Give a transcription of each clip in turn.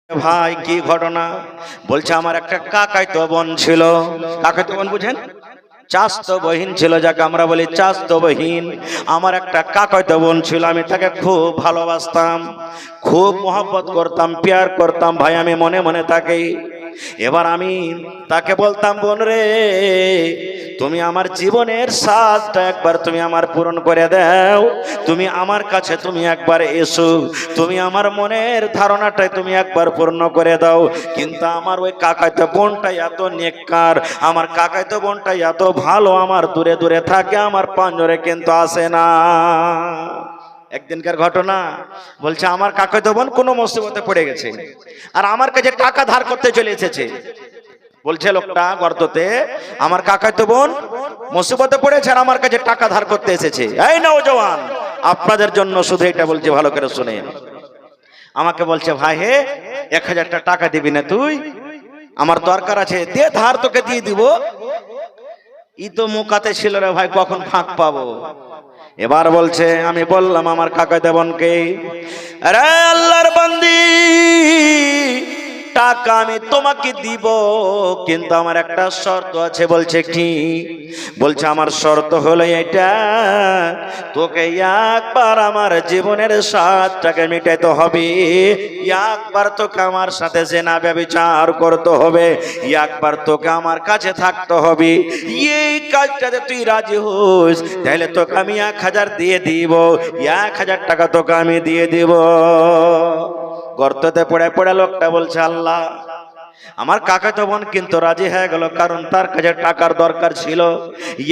ভাই কি ঘটনা? বলছে আমার একটা কাকাইতো বোন ছিল। কাকাইতো বোন বুঝেন? চাস্তো বহিন ছিল, যাকে আমরা বলি চাস্তো বহিন। আমার একটা কাকাইতো বোন ছিল, আমি তাকে খুব ভালোবাসতাম, খুব মহব্বত করতাম, প্যার করতাম ভাই, আমি মনে মনে তাকে। এবার আমি তাকে বলতাম, বোন রে, তুমি আমার জীবনের স্বাদটা একবার তুমি আমার পূরণ করে দাও, তুমি আমার কাছে তুমি একবার এসো, তুমি আমার মনের ধারণাটাই তুমি একবার পূর্ণ করে দাও। কিন্তু আমার ওই কাকাইতো বোনটা এত নেককার, আমার কাকাইতো বোনটা এত ভালো, আমার দূরে দূরে থাকে, আমার পাঞ্জরে কিন্তু আসে না। একদিনকার ঘটনা, বলছে আমার কাকাইতো বোন কোনো মুসিবতে পড়ে গেছে, আর আমার কাছে টাকা ধার করতে চলে এসেছে। বলছে লোকটা গর্ততে, আমার কাকাইতো বোন মুসিবতে পড়েছে আর আমার কাছে টাকা ধার করতে এসেছে। এই নওজওয়ান, আপনাদের জন্য শুধু এটা বলছি, ভালো করে শুনেন। আমাকে বলছে, ভাই হে, 1000 টাকা দিবি না তুই? আমার দরকার আছে, দে, ধার তোকে দিয়ে দিব। ই তো মুকাতে ছিল রে ভাই, কখন ফাঁক পাবো। এবার বলছে, আমি বললাম আমার কাকাইতো বোনকে, আরে আল্লাহর বান্দি, টাকা আমি তোমাকে দিব, কিন্তু আমার একটা শর্ত আছে। বলছে কি? বলছে আমার শর্ত হলো এটা, তোকে একবার আমার জীবনের স্বাদটাকে মিটাইতে হবে, একবার তোকে আমার সাথে জেনা ব্যভিচার করতে হবে, একবার তোকে আমার কাছে থাকতে হবে। এই কাজটাতে তুই রাজি হোস, তাহলে তোকে আমি 1000 দিয়ে দিব, 1000 টাকা তোকে আমি দিয়ে দিব। গর্ততে পড়ে পড়ে লোকটা বলছে, আল্লাহ, আমার কাকাতো বোন কিন্তু রাজি হয়ে গেল, কারণ তার কাছে টাকার দরকার ছিল,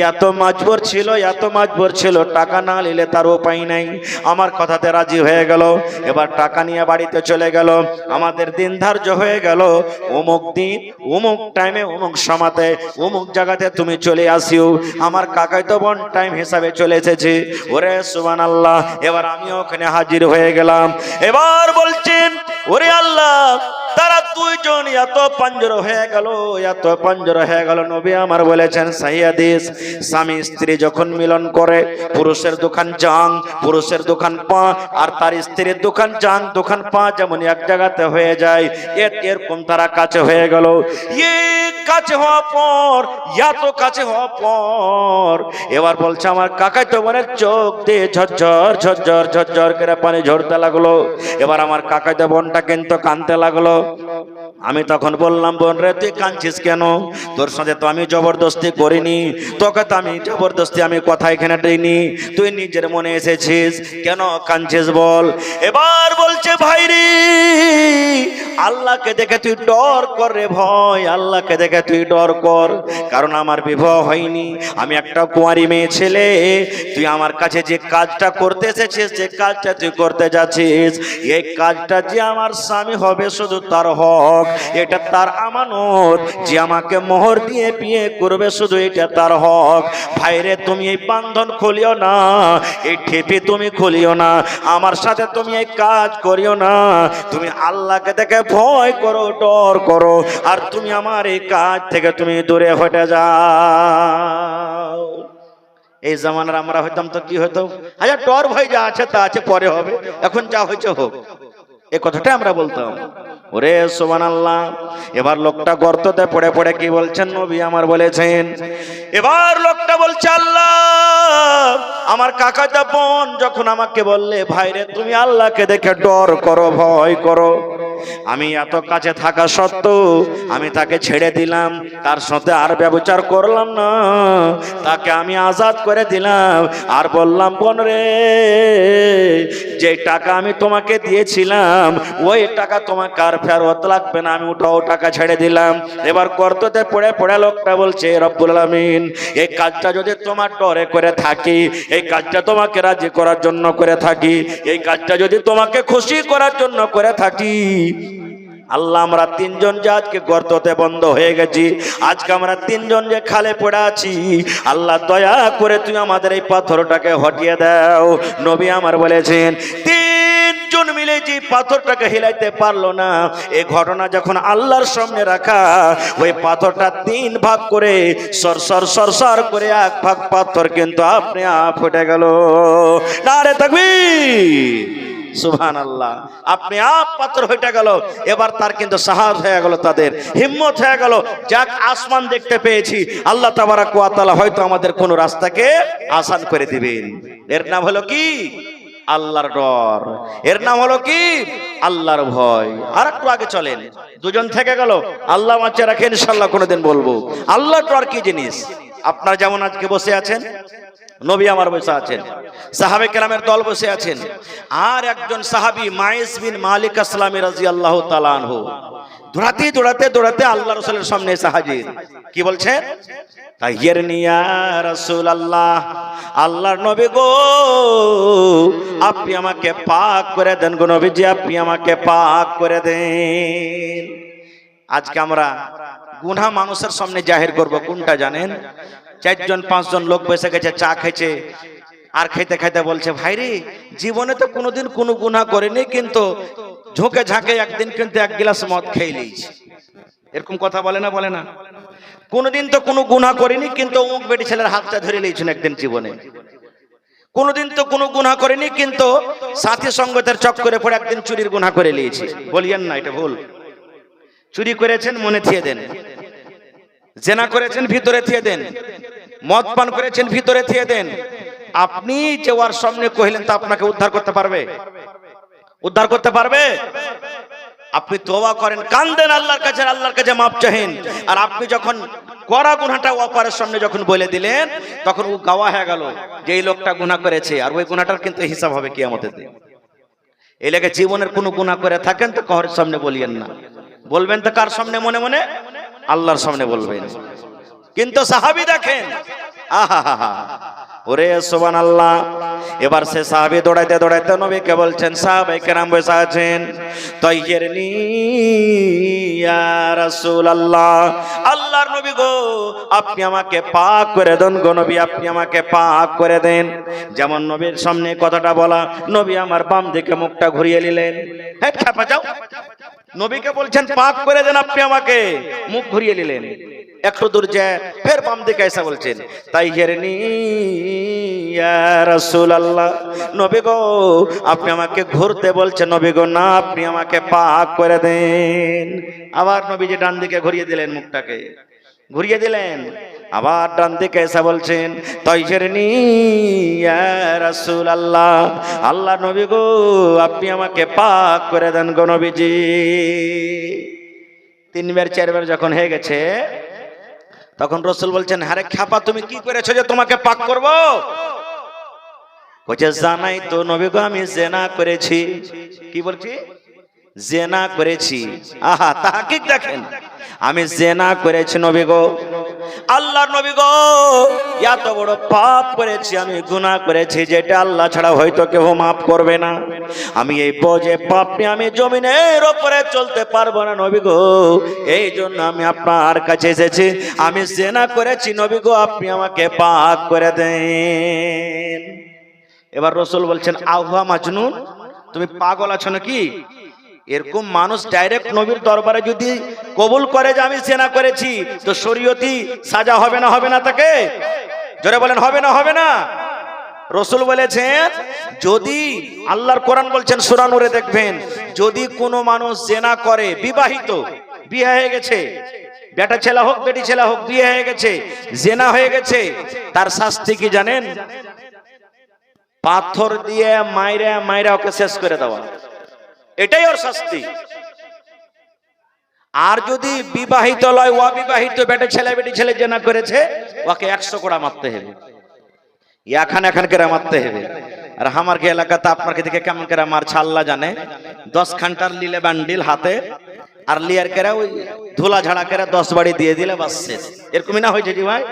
এত মাজবুর ছিল, এত মাজবুর ছিল, টাকা না নিলে তার উপায় নাই। আমার কথাতে রাজি হয়ে গেল। এবার টাকা নিয়ে বাড়িতে চলে গেল। আমাদের দিন ধার্য হয়ে গেল, অমুক দিন অমুক টাইমে অমুক সময়তে অমুক জায়গাতে তুমি চলে আসিও। আমার কাকাতো বোন টাইম হিসাবে চলে এসেছে। ওরে সুবহানাল্লাহ, এবার আমি ওখানে হাজির হয়ে গেলাম। এবার বলছেন, ওরে আল্লাহ, তারা দুইজন এত পাঞ্জর হয়ে গেল, এত পাঞ্জর হয়ে গেল। নবী আমার বলেছেন সহিহ হাদিস, স্বামী স্ত্রী যখন মিলন করে, পুরুষের দোকান জাং, পুরুষের দোকান পা, আর তার স্ত্রীর দোকান জাং, দোকান পা যেমন এক জায়গাতে হয়ে যায়, এরকম তারা কাছে হয়ে গেল। কাছে হওয়ার পর, এত কাছে হওয়ার পর, এবার বলছে আমার কাকাইতো বোনের চোখ দিয়ে ঝরঝর ঝরঝর ঝরঝর করে পানি ঝরতে লাগলো। এবার আমার কাকাইতো বোনটা কিন্তু কাঁদতে লাগলো। আমি তখন বললাম, বোন রে, তুই কাঁদছিস কেন? তোর সাথে তো আমি জবরদস্তি করিনি, তোকে তো আমি জবরদস্তি আমি কথা এখানে দিইনি, তুই নিজের মনে এসেছিস, কেন কাঁদছিস বল? এবার বলছে, ভাই রে, আল্লাহকে দেখে তুই ডর কর রে ভয়, আল্লাহকে দেখে তুই ডর কর, কারণ আমার বিবাহ হয়নি, আমি একটা কুঁয়ারি মেয়ে ছেলে। তুই আমার কাছে যে কাজটা করতে এসেছিস, যে কাজটা তুই করতে যাচ্ছিস, এই কাজটা যে আমার স্বামী হবে শুধু তার হক, এটা তার আমানত, যে আমাকে মোহর দিয়ে বিয়ে করবে শুধু এটা তার হক। ভাইরে, তুমি এই বান্ধন খুলিও না, এই ঠেপে তুমি খুলিও না, আমার সাথে তুমি এই কাজ করিও না। তুমি আল্লাহকে দেখে ভয় করো, ডর করো, আর তুমি আমার এই কাজ থেকে তুমি দূরে হটে যাও। এই জামানার আমরা হইতাম তো কি হতো, আচ্ছা ডর ভয় যা আছে তা আছে, পরে হবে, এখন যা হয়েছে হোক, এই কথাটা আমরা বলতাম। ওরে সুবহানাল্লাহ। এবার লোকটা গর্ততে পড়ে পড়ে কি বলছেন, নবী আমার বলেছেন। এবার লোকটা বলছে, আল্লাহ, আমার কাকাতো বোন যখন আমাকে বললে, ভাইরে তুমি আল্লাহকে দেখে ডর করো, ভয় করো, আমি এত কাছে থাকা সত্ত্বেও আমি তাকে ছেড়ে দিলাম, তার সাথে আর ব্যভিচার করলাম না, তাকে আমি আজাদ করে দিলাম, আর বললাম, বোন রে, যে টাকা আমি তোমাকে দিয়েছিলাম ওই টাকা তোমাকে আর ফেরত লাগবে না, আমি ওটাও টাকা ছেড়ে দিলাম। এবার গর্ততে পড়ে পড়ে লোকটা বলছে, রব্বুল আলামিন, এই কাজটা যদি তোমার ডরে করে থাকি, এই কাজটা তোমাকে রাজি করার জন্য করে থাকি, এই কাজটা যদি তোমাকে খুশি করার জন্য করে থাকি, আল্লাহ, আমরা 3 জন যে আজকে গর্ততে বন্ধ হয়ে গেছি, আজকে আমরা 3 জন যে খালে পড়ে আছি, আল্লাহ দয়া করে তুমি আমাদের এই পাথরটাকে হটিয়ে দাও। নবী আমার বলেছেন, 3 জন মিলে যে পাথরটাকে হিলাইতে পারলো না, এই ঘটনা যখন আল্লাহর সামনে রাখা, ওই পাথরটা 3 ভাগ করে সরসর সরসর করে 1 ভাগ পাথর কিন্তু আপনি ফুটে গেল। নারে তাকবীর। সুবহানাল্লাহ। আপনি আপ পাথর হয়ে গেল, এবার তার কিন্তু সাহস হয়ে গেল, তাদের হিম্মত হয়ে গেল, যাক আসমান দেখতে পেয়েছি, আল্লাহ তাবারাক ওয়া তাআলা হয়তো আমাদের কোন রাস্তাকে আসান করে দিবেন। এর নাম হলো কি? আল্লাহর ডর। এর নাম হলো কি? আল্লাহর ভয়। আর একটু আগে চলেন, দুজন থেকে গেল, আল্লাহ বাঁচিয়ে রাখেন, ইনশাআল্লাহ কোনোদিন বলবো আল্লাহর ডর কি জিনিস। আপনারা যেমন আজকে বসে আছেন, নবী আমার বসে আছেন, সাহাবে কেরামের দল বসে আছেন, আর একজন সাহাবী মাইস বিন মালিক আসলামী রাদিয়াল্লাহু তাআলা আনহু দৌড়াতে দৌড়াতে দৌড়াতে আল্লাহ রাসূলের সামনে এসে হাজির। কি বলছেন? তাহিরনি ইয়া রাসূলুল্লাহ, আল্লাহর নবী গো, আপনি আমাকে পাক করে দেন গো নবীজি, আপনি আমাকে পাক করে দেন। আজকে আমরা গুনাহ মানুষের সামনে জাহির করব, কোনটা জানেন? 4-5জন লোক বসে গেছে, চা খেয়েছে, আর খেতে খেতে বলছে, ভাই রে, জীবনে তো কোনোদিন কোনো গুনাহ করিনি, কিন্তু ঝোঁকে ঝাঁকে একদিন কিন্তু এক গ্লাস মদ খেয়ে নিয়েছি। এরকম কথা বলে না? বলে না? কোনোদিন তো কোনো গুনাহ করিনি, কিন্তু অমুক বেটি ছেলের হাতটা ধরে নিয়েছেন একদিন জীবনে। কোনোদিন তো কোনো গুনাহ করিনি, কিন্তু সাথী সঙ্গতের চক্করে পড়ে একদিন চুরির গুনাহ করে নিয়েছি। বলিয়েন না, এটা ভুল। চুরি করেছেন, মনে থিয়ে দেন। জেনা করেছেন, ভিতরে থিয়ে দেন। মদ পান করেছেন, ভিতরে থিয়ে দেন। আপনি যে ওর সামনে কহিলেন, তা আপনাকে উদ্ধার করতে পারবে? উদ্ধার করতে পারবে? আপনি তওবা করেন, কান্দেন আল্লাহর কাছে, আল্লাহর কাছে মাপ চাহেন। আর আপনি যখন করা গুনাহটা অপরের সামনে যখন বলে দিলেন, তখন ও গাওয়া হয়ে গেল যে এই লোকটা গুনাহ করেছে, আর ওই গুনাহটার কিন্তু হিসাব হবে কিয়ামতের দিন। এই লেগে জীবনের কোনো গুনাহ করে থাকেন তো কারোর সামনে বলিয়েন না। বলবেন তো কার সামনে? মনে মনে আল্লাহর সামনে বলবেন। কিন্তু সাহাবী দেখেন, আহা, ওরে সুবহানাল্লাহ। এবার সে সাহাবী দৌড়াইতে দৌড়াইতে নবীকে বলছেন, সাহাবায়ে কেরাম বসে আছেন, তাইয়িরনি ইয়া রাসূলুল্লাহ, আল্লাহর নবী গো, আপনি আমাকে পাক করে দেন গো নবী, আপনি আমাকে পাক করে দেন। যেমন নবীর সামনে কথাটা বলা, নবী আমার বাম দিকে মুখটা ঘুরিয়ে নিলেন। হ্যাঁ, খেপা যাও। নবীকে বলছেন পাক করে দেন, আপনি আমাকে মুখ ঘুরিয়ে নিলেন। একটু দূর যায়, ফের বাম দিকে এসে বলছেন, তাইয়িরনি ইয়া রাসূলুল্লাহ, নবী গো, আপনি আমাকে ঘুরতে বলছেন, নবী গো না, আপনি আমাকে পাক করে দেন। আবার নবীজি ডান দিকে ঘুরিয়ে দিলেন, মুখটাকে ঘুরিয়ে দিলেন। আবার ডান দিকে এসে বলছেন, তাইয়িরনি ইয়া রাসূলুল্লাহ, আল্লাহ নবী গো, আপনি আমাকে পাক করে দেন গো নবীজি। 3বার 4বার যখন হয়ে গেছে, তখন রাসূল বলছেন, আরে খাপা, তুমি কি করেছো যে তোমাকে পাক করব? বলছে, জানাই তো নবী গো, আমি জিনা করেছি। কি বলছি? জিনা করেছি। আহা, তাহকিক দেখেন, আমি জিনা করেছি নবী গো। আল্লাহর নবী গো, এত বড় পাপ করেছি, আমি গুনাহ করেছি, যেটা আল্লাহ ছাড়া হয়তো কেউ মাফ করবে না। আমি এই বোঝে পাপে আমি জমিনের উপরে চলতে পারবো না নবী গো, এই জন্য আমি আপনার কাছে এসেছি। আমি জিনা করেছি নবী গো, আপনি আমাকে পাক করে দেন। এবার রাসূল বলছেন, আহা মাজনুন, তুমি পাগল আছো নাকি? এরকম মানুষ ডাইরেক্ট নবীর দরবারে যদি কবুল করে যে আমি জিনা করেছি, তো শরীয়তি সাজা হবে না? হবে না? তাকে জোরে বলেন, হবে না? হবে না? রাসূল বলেছেন, যদি আল্লাহর কোরআন বলছেন সূরা নূরে দেখবেন, যদি কোনো মানুষ জিনা করে, বিবাহিত, বিয়ে হয়ে গেছে, বেটা ছেলে হোক বেটি ছেলে হোক, বিয়ে হয়ে গেছে, জিনা হয়ে গেছে, তার শাস্তি কি জানেন? পাথর দিয়ে মাইরা মাইরা ওকে শেষ করে দেওয়া, এটাই ওর শাস্তি। আর যদি বিবাহিত লয়, অবিবাহিত বেটা ছেলে বেটি ছেলে জিনা করেছে, ওকে 100 কোড়া মারতে হবে, এখান করে মারতে হবে। আর আমার কি এলাকাতে আপনার দিকে কেমন করে মারছে আল্লাহ জানে। 10 ঘন্টার লিলে বান্ডিল হাতে, আর লিয়ার করে ওই ধুলা ঝাড়া করে 10 বাড়ি দিয়ে দিলে বাস শেষ। এরকমই না হয়েছে জি ভাই?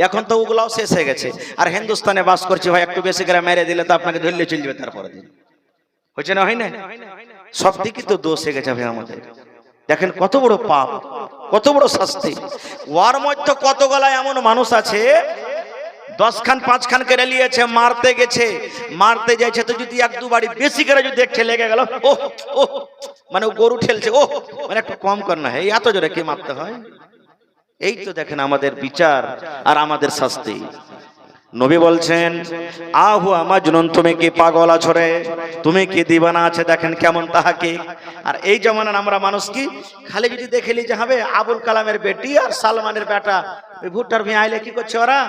এখন তো ওগুলাও শেষ হয়ে গেছে। আর হিন্দুস্তানে বাস করছি ভাই, একটু বেশি করে মেরে দিলে তো আপনাকে ধরলে চলে যাবে, তারপরে দিন হয়েছে না? হয় না? সব দিকে তো দোষ হয়ে গেছে ভাই আমাদের। দেখেন কত বড় পাপ, কত বড় শাস্তি। ওয়ার মধ্যে কত গলায় এমন মানুষ আছে, 10 খান 5 খান করে নিয়েছে, মারতে গেছে, মারতে যাইছে তো যদি 1-2 বাড়ি বেশি করে যদি দেখে লেগে গেল, ও ও মানে গরু ঠেলছে, ও মানে একটু কম কর না, এত জোরে কি মারতে হয়? এই তো দেখেন আমাদের বিচার আর আমাদের শাস্তি। নবী বলছেন আহু মাজনুন, তুমি কি পাগল আছো রে, তুমি কি দিবানা আছে, দেখেন কেমন তাহাকে। আর এই জমানার আমরা মানুষ কি খালি যদি দেখেলি যে হবে আবুল কালামের বেটি আর সালমানের বেটা ওই ভুট্টার ভি আইলে কি করছে ওরা,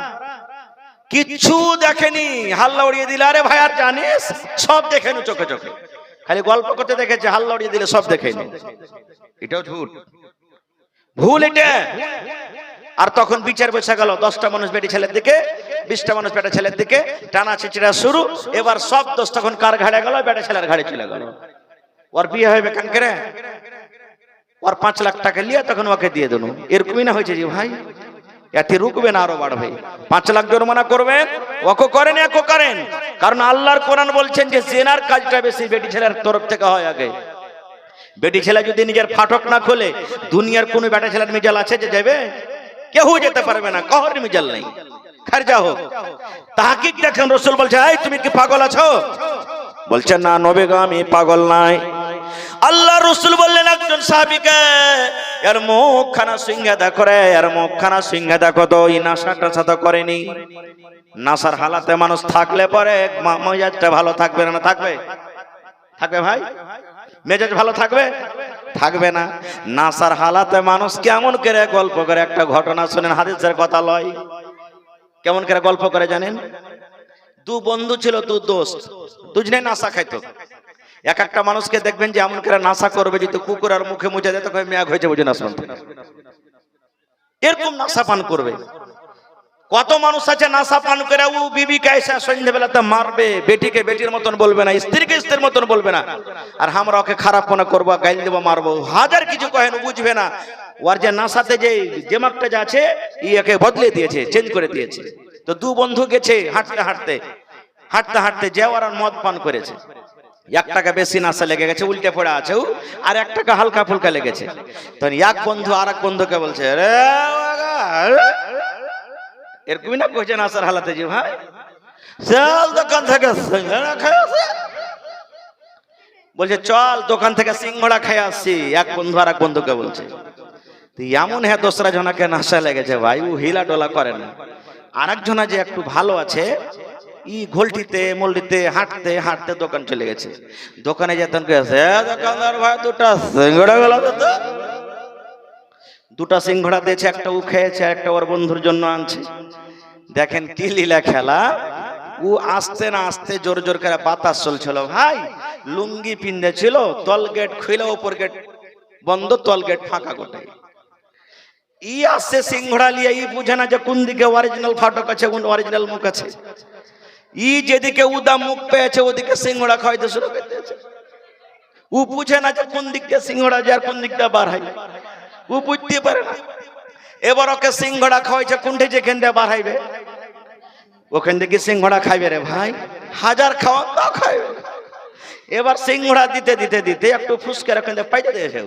কিচ্ছু দেখেনি, হাল্লা উড়িয়ে দিলে। আরে ভাই আর জানিস সব দেখেনি চোখে চোখে, খালি গল্প করতে দেখেছে, হাল্লা উড়িয়ে দিলে সব দেখেনি। এটাও ঝুট, ভুল এটা। আর তখন বিচার বসে গেল, 10টা মানুষ বেটি ছেলের দিকে, 20টা মানুষ বেটা ছেলের দিকে, টানা ছিচড়া শুরু। এবার সব দোষ তখন কার ঘাড়ে গেল, বেটা ছেলের ঘাড়ে চলে গেল। ওর বিয়ে হবে কান করে, ওর 5 লাখ টাকা নিয়ে তখন ওকে দিয়ে দেবো। এরকমই না হয়েছে যে ভাই এতে রুকবে না, আরো বাড়বে। 5 লাখ জরিমানা করবেন, ওকে করেন একো করেন। কারণ আল্লাহর কোরআন বলছেন যে জেনার কাজটা বেশি বেটি ছেলের তরফ থেকে হয় আগে। বেটি ছেলে যদি নিজের ফাটক না খোলে, দুনিয়ার কোন বেটা ছেলের মিজাল আছে যে যাবে? কেউ যেতে পারবে না, কাহর মিজাল নেই। খারজা হোক তাহকিক দেখেন, রাসূল বলছে এই তুমি কি পাগল আছো? বলছে না নবী গো আমি পাগল নাই। আল্লাহ রাসূল বললেন একজন সাহাবীকে, এর মুখখানা সিংহে দেখো রে, এর মুখখানা সিংহে দেখো তো, এই নাশাটা সাথে করেনি। নাসার হালাতে মানুষ থাকলে পরে মেজাজটা ভালো থাকবে না, থাকবে? থাকবে ভাই? মেজাজ ভালো থাকবে? থাকবে না। নাসার হালাতে মানুষ কেমন করে গল্প করে, একটা ঘটনা শুনেন, হাদিসের কথা লয়। কেমন করে গল্প করে জানেন? 2 বন্ধু ছিল, 2 দোস্ত, দুজনে নাসা খাইতো। একটা মানুষকে দেখবেন যে এমন করে নাসা করবে, যদি কুকুর আর মুখে মুছে দেয় তখন মেয়াগ হয়েছে, বুঝে না শুনতে, এরকম নাসা পান করবে। কত মানুষ আছে নাসা পান করে ও বিবিকে এসে সন্ধ্যাবেলাতে মারবে, বেটিকে বেটির মতন বলবে না, স্ত্রীকে স্ত্রীর মতন বলবে না, আর আমরা ওকে খারাপ মনে করবো, গাইল দেবো, মারবো, হাজার কিছু কহেন, বুঝবে না। ওর যে নাসাতে যে দিমাগটা যা আছে একে বদলে দিয়েছে, চেঞ্জ করে দিয়েছে। তো 2 বন্ধু গেছে হাঁটতে হাঁটতে হাঁটতে হাঁটতে যে ওরা মদ পান করেছে। 1 টাকা বেশি নাসা লেগে গেছে, উল্টে পড়ে আছে, আর 1 টাকা হালকা ফুলকা লেগেছে। তখন এক বন্ধু আর এক বন্ধুকে বলছে রে এরকমই না কইছে নাসার হালাতে যে ভাই চল দোকান থেকে সিঙ্গাড়া খাই আসি, বলছে চল দোকান থেকে সিঙ্গাড়া খাই আসি। এক বন্ধু আর এক বন্ধুকে বলছে। এমন হ্যাঁ 2রা জনাকে নাশা লেগেছে ভাই, ও হিলা ডোলা করে না। আরেকজনা যে একটু ভালো আছে, ই ঘোলটিতে মল্লিতে হাঁটতে হাঁটতে দোকান চলে গেছে। দোকানে যেতেন কেছে দোকানদার ভাই 2টা সিঙ্গাড়া গেল তো। 2টা সিঙ্গাড়া দিয়েছে, একটা ও খেয়েছে, একটা ওর বন্ধুর জন্য আনছে। দেখেন কি লীলা খেলা, ও আসতে না আসতে জোর জোর করে বাতাস চলছিল ভাই, লুঙ্গি পিন্দে ছিল, তল গেট খুলে উপর গেট বন্ধ, তল গেট ফাঁকা গোটাই। ই আসছে সিংহড়া লিয়ে, ই বুঝে না যে কোন দিকে অরিজিনাল ফাটক আছে, কোন অরিজিনাল মুখ আছে। ই যেদিকে উদা মুখ পেয়েছে ওদিকে সিংহড়া খাইতে শুরু করে দিয়েছে। ও বুঝে না যে কোন দিক দিয়ে সিংহড়া যায়, কোন দিকটা বার হয়, ও বুঝতে পারে না। এবার ওকে সিংহড়া খাওয়াইছে, কোনটা যেখান দিয়ে বার হইবে ওখান থেকে সিংহড়া খাইবে রে ভাই, হাজার খাওয়া তা খাইবে। এবার সিংহড়া দিতে দিতে দিতে একটু ফুসকে ওখান থেকে পাইতে দিয়েছে।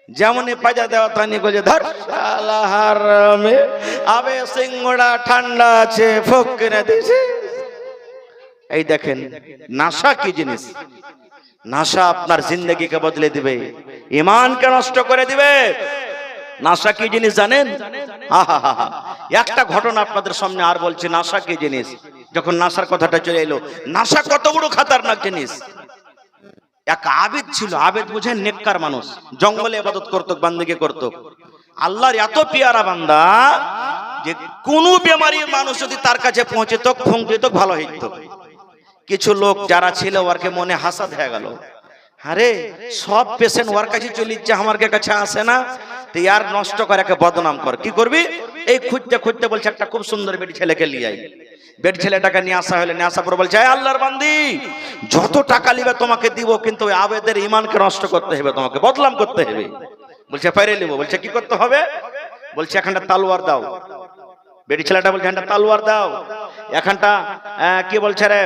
যেমনই পাজা দেওয়া তানি বলে ধর শালা হারামে, আবে সিংহড়া ঠান্ডা আছে ফোক কিনে দিয়েছে। এই দেখেন নাশা কি জিনিস, নাশা আপনার জিন্দগিকে বদলে দিবে, ঈমানকে নষ্ট করে দিবে। নাশা কি জিনিস জানেন? একটা ঘটনা আপনাদের সামনে আর বলছি, নাশা কি জিনিস। যখন নাশার কথাটা চলে এলো, নাশা কত বড় খাতারনাক জিনিস। এক আবেদ ছিল, আবেদ বুঝেন নেককার মানুষ, জঙ্গলে ইবাদত করত, বান্দিকে করত, আল্লাহর এত পিয়ারা বান্দা যে কোন বেমারির মানুষ যদি তার কাছে পৌঁছে তো ফোন দিত, ভালো হইত। কিছু লোক যারা ছিল ওরকে মনে হাসাদ হয়ে গেল, আরে সব পেশেন্ট ওর কাছে চলে যাচ্ছে, আমার কাছে আসে না, তো ইয়ার নষ্ট করে একে বদনাম কর। কি করবি? এই খুঁজতে খুঁজতে বলছে একটা খুব সুন্দর বেটি ছেলেকে নিয়ে আই। বেটি ছেলেটাকে নিয়ে আসা হলে, নিয়ে আসা পরে বলছে আল্লাহর বান্দি যত টাকা নিবে তোমাকে দিব, কিন্তু ওই আবেদের ঈমানকে নষ্ট করতে হবে, তোমাকে বদনাম করতে হবে। বলছে পাইরে নিব। বলছে কি করতে হবে? বলছে এখানটা তলোয়ার দাও। বেটি ছেলেটা বলছে এখানটা তলোয়ার দাও, এখানটা কি বলছে রে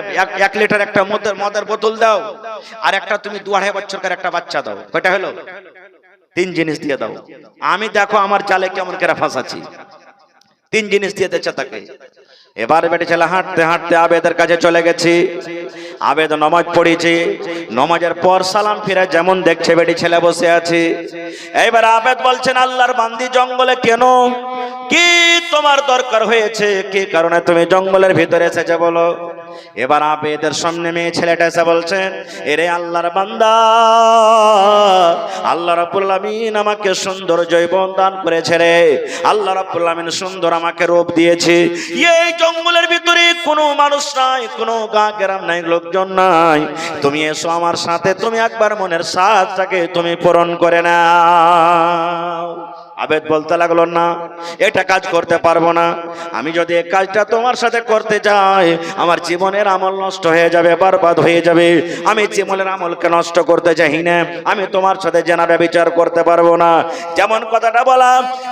1 লিটার একটা মদের বোতল দাও, আর একটা তুমি 2.5 বছরকার একটা বাচ্চা দাও। কয়টা হলো? 3 জিনিস দিয়ে দাও। আমি দেখো আমার জালে কেমন করে ফাঁসাচ্ছি, 3 জিনিস দিয়ে দিচ্ছে তাকে। এবার বেটি ছেলে হাঁটতে হাঁটতে আবেদের কাছে চলে গেছি। আবেদ নামাজ পড়েছে, নামাজের পর সালাম ফিরে যেমন দেখছে বেটি ছেলে বসে আছে। এইবার আবেদ বলছেন, আল্লাহর বান্দি জঙ্গলে কেন, কি তোমার দরকার হয়েছে, কি কারণে তুমি জঙ্গলের ভিতরে এসেছে বলো। এবার আবেদের সামনে মেয়ে ছেলেটা এসে বলছেন, এরে আল্লাহর বান্দা, আল্লাহ রাব্বুল আমিন আমাকে সুন্দর যৌবন দান করেছে রে, আল্লাহ রাব্বুল আমিন সুন্দর আমাকে রূপ দিয়েছে। এই জঙ্গলের ভিতরে কোনো মানুষ নাই, কোনো গা গ্রাম নাই, লোকজন নাই, তুমি এসো আমার সাথে, তুমি একবার মনের সাধটাকে তুমি পূরণ করে নাও। আবেদ বলতে লাগলো, না এটা কাজ করতে পারবো না, আমি যদি এই কাজটা তোমার সাথে করতে যাই আমার জীবনের আমল নষ্ট হয়ে যাবে, বরবাদ হয়ে যাবে, আমি জীবনের আমলকে নষ্ট করতে চাই না, আমি তোমার সাথে জেনা ব্যভিচার করতে পারবো না। যেমন কথাটা বলা,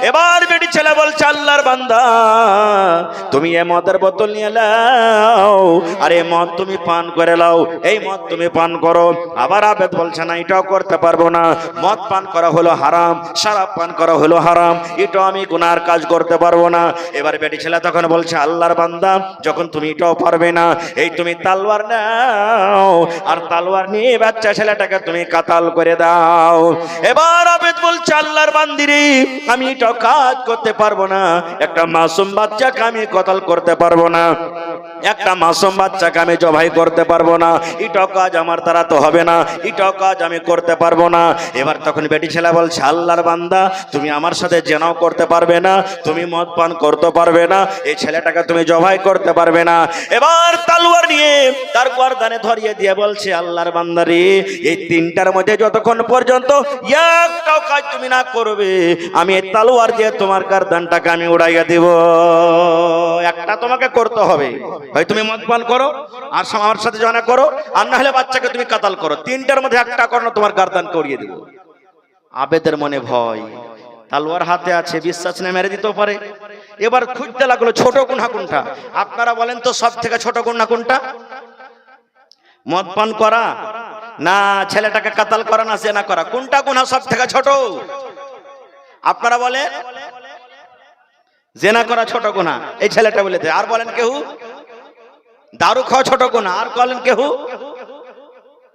এবার বেটি ছেলে বলছে, আল্লাহর বান্দা তুমি এ মদের বোতল নিয়ে নাও, আর এই মদ তুমি পান করে নাও, এই মদ তুমি পান করো। আবার আবেদ বলছে, না এটাও করতে পারবো না, মদ পান করা হলো হারাম, শরাব পান করা হলো হারাম, এটা আমি গুনার কাজ করতে পারবো না। এবার বেটি ছেলে তখন বলছে, আল্লাহর বান্দা যখন তুমি এটাও পারবে না, এই তুমি তালওয়ার নাও, আর তালওয়ার নিয়ে বাচ্চা ছেলেটাকে তুমি কাতাল করে দাও। এবার আবেদ বলছে, আল্লাহর বান্দিরে আমি এটাও কাজ করতে পারবো না, একটা মাসুম বাচ্চাকে আমি কতল করতে পারবো না, একটা মাসুম বাচ্চাকে আমি জবাই করতে পারবো না, এটাও কাজ আমার দ্বারা তো হবে না, এটাও কাজ আমি করতে পারবো না। এবার তখন বেটি ছেলে বলছে, আল্লাহর বান্দা তুমি আমার সাথে জেনাও করতে পারবে না, তুমি মদ পান করতে পারবে না, এই ছেলেটাকে তুমি জবাই করতে পারবে না। এবার তলোয়ার নিয়ে তার গর্দানে ধরিয়ে দিয়ে বলছে, আল্লাহর বান্দারে এই তিনটার মধ্যে যতক্ষণ পর্যন্ত একটাও কাজ তুমি না করবে, আমি এই তলোয়ার দিয়ে তোমার গর্দানটাকে আমি উড়াইয়া দেব। একটা তোমাকে করতে হবে, হয় তুমি মদ পান করো আর আমার সাথে জনা করো, আর না হলে বাচ্চাকে তুমি কাতাল করো, তিনটার মধ্যে একটা করো না, তোমার গর্দানকে উড়িয়ে দেব। আবেদের মনে ভয়, তলোয়ার হাতে আছে, বিশ্বাস না মেরে দিতেও পারে। এবার খুঁজতে লাগলো ছোট গুনাহ কোনটা। আপনারা বলেন তো সব থেকে ছোট গুনাহ কোনটা? মদ পান করা না ছেলেটাকে কাতাল করা না জেনা করা, কোনটা গুনাহ সব থেকে ছোট? আপনারা বলেন জেনা করা ছোট গুনাহ, এই ছেলেটা বলেছে। আর বলেন কেউ দারু খাওয়া ছোট গুনাহ, আর বলেন কেউ?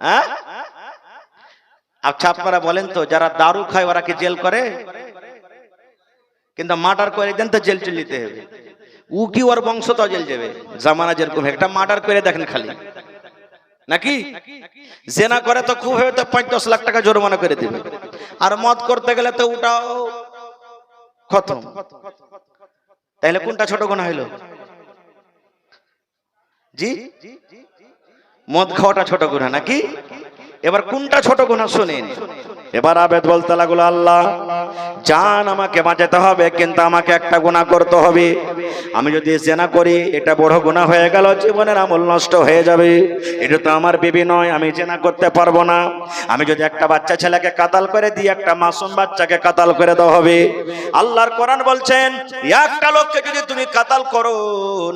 হ্যাঁ, আচ্ছা আপনারা বলেন তো যারা দারু খায় ওরা কি জেল করে? কিন্তু মার্ডার করে দেন তো জেল চলিতে হবে। ও কি ওর বংশ তো জেল যাবে, জামানা যেরকম একটা মার্ডার করে দেখেন খালি, নাকি জেনা করে তো খুব হয়তো 5-10 লাখ টাকা জরিমানা করে দিবে, আর মদ করতে গেলে তো ওটাও খতম। তাহলে কোনটা ছোট গুনাহ হইলো? জি, মদ খাওয়াটা ছোট গুনাহ নাকি? এবার কোনটা ছোট গুনাহ শুনেন। এবার আবেদ বলতে লাগলো, আল্লাহ জান আমাকে বাঁচাতে হবে, কিন্তু আমাকে একটা গুনাহ করতে হবে। আমি যদি জেনা করি এটা বড় গুনাহ হয়ে গেল, জীবনের আমল নষ্ট হয়ে যাবে, এটা তো আমার বিবি নয়, আমি জেনা করতে পারবো না। আমি যদি একটা বাচ্চা ছেলেকে কাতাল করে দিই, একটা মাসুম বাচ্চাকে কাতাল করে দেওয়া হবে। আল্লাহর কোরআন বলছেন, একটা লোককে যদি তুমি কাতাল করো,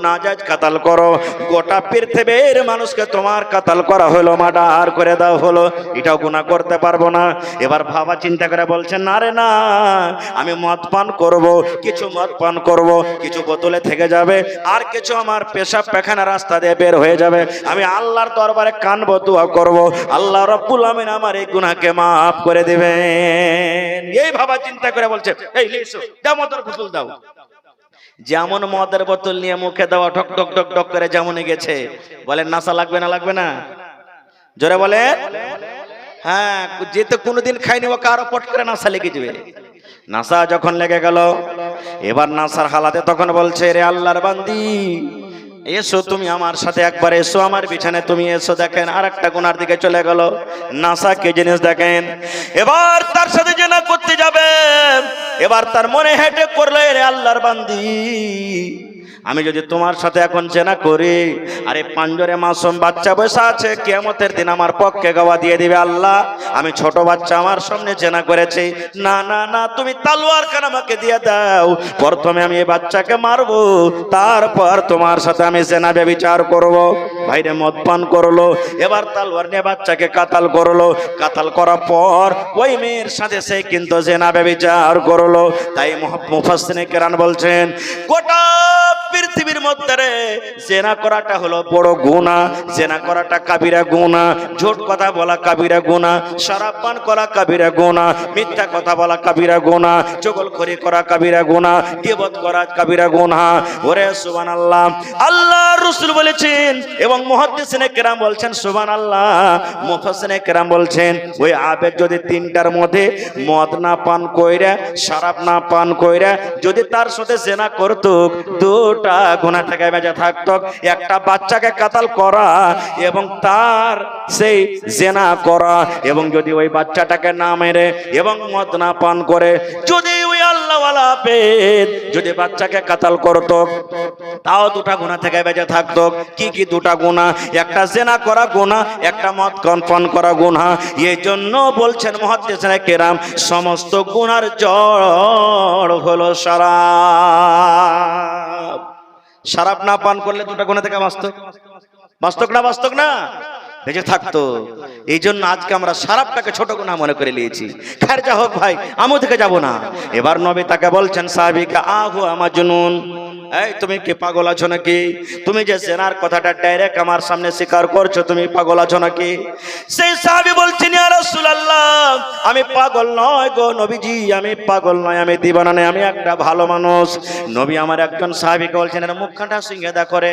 নাজায়েজ কাতাল করো, গোটা পৃথিবীর মানুষকে তোমার কাতাল করা হলো, মার্ডার করে দেওয়া হলো, এটাও গুনাহ করতে পারবো না। এবার বাবা চিন্তা করে বলছেন, না রে না, আমি মদ পান করব, কিছু মদ পান করব, কিছু বোতলে থেকে যাবে, আর কিছু আমার পেশাব পায়খানা রাস্তা দিয়ে বের হয়ে যাবে, আমি আল্লাহর দরবারে কানবো, দোয়া করব, আল্লাহ রাব্বুল আমিন আমার এই গুনাহকে maaf করে দিবেন। এই বাবা চিন্তা করে বলছে, এই লিসো দাও মদের বোতল দাও। যেমন মদের বোতল নিয়ে মুখে দেওয়া ঠক ঠক ঠক ঠক করে যেমনই গেছে, বলেন নাসা লাগবে না লাগবে না? জোরে বলে। হ্যাঁ, যেতে কোনোদিন খাইনি ও কারো পট করে নাসা লেগে যাবে। নাসা যখন লেগে গেল, এবার নাসার হালাতে তখন বলছে, রে আল্লাহর বান্দি এসো তুমি আমার সাথে একবার এসো, আমার বিছানায় তুমি এসো। দেখেন আর একটা গুনার দিকে চলে গেল। নাসা কে জিনিস দেখেন। এবার তার সাথে জেনা করতে যাবে, এবার তার মনে হেঁটে করলো, রে আল্লাহর বান্দি আমি যদি তোমার সাথে এখন জেনা করি, আরে পাঞ্জরে মাসুম বাচ্চা বসে আছে, কিয়ামতের দিন আমার পক্ষে গওয়া দিয়ে দিবে, আল্লাহ আমি ছোট বাচ্চা আমার সামনে জেনা করেছি, না না না তুমি তলোয়ার কেন আমাকে দিয়ে দাও, প্রথমে আমি এই বাচ্চাকে মারবো, তারপর তোমার সাথে আমি জেনা ব্যভিচার করব। ভাইরে মদ পান করলো, এবার তলোয়ার নিয়ে বাচ্চাকে কাতাল করলো, কাতাল করার পর ওই মেয়ের সাথে সে কিন্তু জেনা ব্যভিচার করলো। তাই মুফাসসিরিনে কেরাম বলছেন, গোটা পৃথিবীর মধ্যে রে জেনা করাটা হলো বড় গুনাহ, জেনা করাটা কাবিরা গুনাহ, ঝুট কথা বলা কাবিরা গুনাহ, শরাব পান করা কাবিরা গুনাহ, মিথ্যা কথা বলা কাবিরা গুনাহ, চগলখড়ি করা কাবিরা গুনাহ, গীবত করা কাবিরা গুনাহ। ওরে সুবহানাল্লাহ, আল্লাহর রাসূল বলেছেন এবং মুহাদ্দিসিনে কেরাম বলছেন সুবহানাল্লাহ, মুফাসসিরিনে কেরাম বলছেন ওই আবেগ যদি তিনটার মধ্যে মদ না পান কইরা, শরাব না পান কইরা যদি তার সাথে জেনা করতো, দুটা গুনাহ থেকে বেঁচে থাকতো। একটা বাচ্চাকে কাতাল করা এবং তার সেই জেনা করা, এবং যদি ওই বাচ্চাটাকে না মেরে এবং মদ না পান করে যদি ওই আল্লাহওয়ালা আবেদ যদি বাচ্চাকে কাতাল করতো, তাও দুটা গুনাহ থেকে বেঁচে থাকতো। কি কি দুটা গুনাহ? একটা জেনা করা গুনাহ, একটা মদ পান করা গুনাহ। এই জন্য বলছেন মুহাদ্দিসিনে কেরাম সমস্ত গুনার জড় হলো শরাব। শরাব না পান করলে দুটা গুনাহ থেকে বাস্তব না বেঁচে থাকতো। এই জন্য আজকে আমরা শরাবটাকে ছোট গুনাহ মনে করে নিয়েছি। খের যা হোক ভাই, আমি থেকে যাব না। এবার নবী তাকে বলছেন সাহাবীকে, আহু আমাজনুন, এই তুমি কি পাগল আছো নাকি? তুমি যে জেনার কথাটা ডাইরেক্ট আমার সামনে স্বীকার করছো, তুমি পাগল আছো নাকি? সেই সাহাবী বলছেন, ইয়া রাসূলুল্লাহ, আমি পাগল নয় গো নবীজি, আমি পাগল নয়, আমি দিবানা নয়, আমি একটা ভালো মানুষ। নবী আমার একজন সাহাবীকে বলছেন, এর মুখখানটা সিঙ্গে দেখো রে,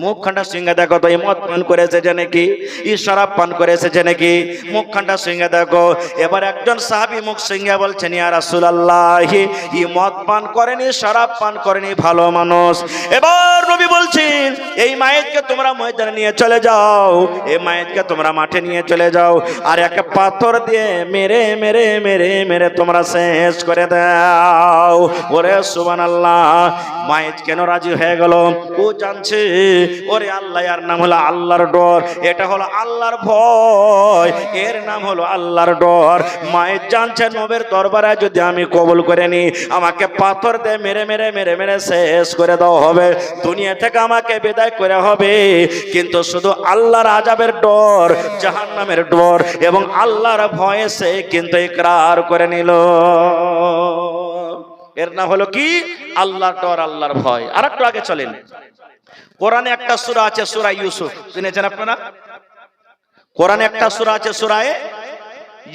মুখখানটা সিঙ্গে দেখো তো, এই মদ পান করেছে যে নাকি, এই শরাব পান করেছে যে নাকি, মুখখানটা সিঙ্গে দেখো। এবার একজন সাহাবী মুখ সিঙ্গে বলছেন, ইয়া রাসূলুল্লাহ, এই মদ পান করেনি, শরাব পান করেনি, ভালো মানুষ। এবার নবী বলছেন, এই মায়েতকে তোমরা ময়দানে নিয়ে চলে যাও, এই মায়েতকে তোমরা মাঠে নিয়ে চলে যাও, আর একটা পাথর দিয়ে মেরে মেরে মেরে মেরে তোমরা শেষ করে দাও। ওরে সুবহানাল্লাহ, মায়েত কেন রাজি হয়ে গেল? ও জানছে ওরে আল্লাহ, এর নাম হলো আল্লাহর ডর, এটা হলো আল্লাহর ভয়, এর নাম হলো আল্লাহর ডর। মায়েত জানছে নবীর দরবারে যদি আমি কবুল করে নি, আমাকে পাথর দিয়ে মেরে মেরে মেরে মেরে শেষ করে দেওয়া হবে, দুনিয়া থেকে আমাকে বিদায় করে হবে, কিন্তু শুধু আল্লাহর আযাবের ডর, জাহান্নামের ডর এবং আল্লাহর ভয়ে সে কিন্তু ইকরার করে নিল। এর নাম হলো কি? আল্লাহর ডর, আল্লাহর ভয়। আর একটু আগে চলেন, কোরআনে একটা সূরা আছে, সূরা ইউসুফ, শুনেছেন আপনারা? কোরআনে একটা সূরা আছে, সূরা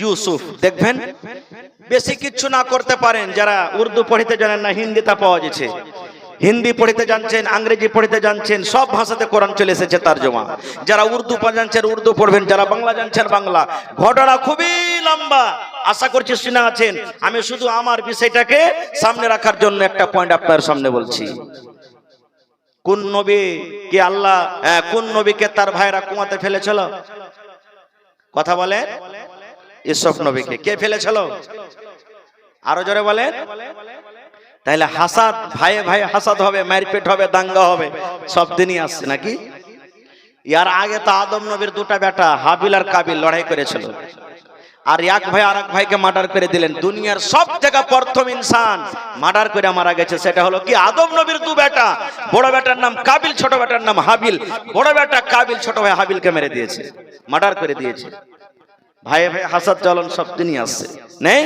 ইউসুফ। দেখবেন বেশি কিছু না করতে পারেন, যারা উর্দু পড়িতে জানেন না, হিন্দিতে পাওয়া যাচ্ছে, হিন্দি পড়িতে জানছেন, ইংরেজি পড়িতে জানছেন, সব ভাষাতে কোরআন চলে এসেছে তরজমা। যারা উর্দু জানছেন উর্দু পড়বেন, যারা বাংলা জানছেন বাংলা। ঘটনা খুবই লম্বা, আশা করছি শুনে আছেন। আমি শুধু আমার বিষয়টাকে সামনে রাখার জন্য একটা পয়েন্ট আপনার সামনে বলছি। কোন নবী কে আল্লাহ, কোন নবীকে তার ভাইরা কুয়াতে ফেলেছিল? কথা বলে, ইউসুফ নবীকে কে ফেলেছিল? আরো জোরে বলেন। তাহলে হাসাদ, ভাই ভাই হাসাদ হবে, মারপিট হবে, দাঙ্গা হবে, সব দিনই আসছে নাকি? ইয়ার আগে তো আদম নবীর দুটা বেটা হাবিল আর কাবিল লড়াই করেছিল, আর এক ভাই আর এক ভাইকে মার্ডার করে দিলেন। দুনিয়ার সব জায়গা প্রথম ইনসান মার্ডার করে মারা গেছে, সেটা হলো কি? আদম নবীর দু বেটা, বড় বেটার নাম কাবিল, ছোট বেটার নাম হাবিল। বড় বেটা কাবিল ছোট ভাই হাবিলকে মেরে দিয়েছে, মার্ডার করে দিয়েছে। ভাই ভাই হাসাদ জ্বলন সব দিনই আসছে, নেই?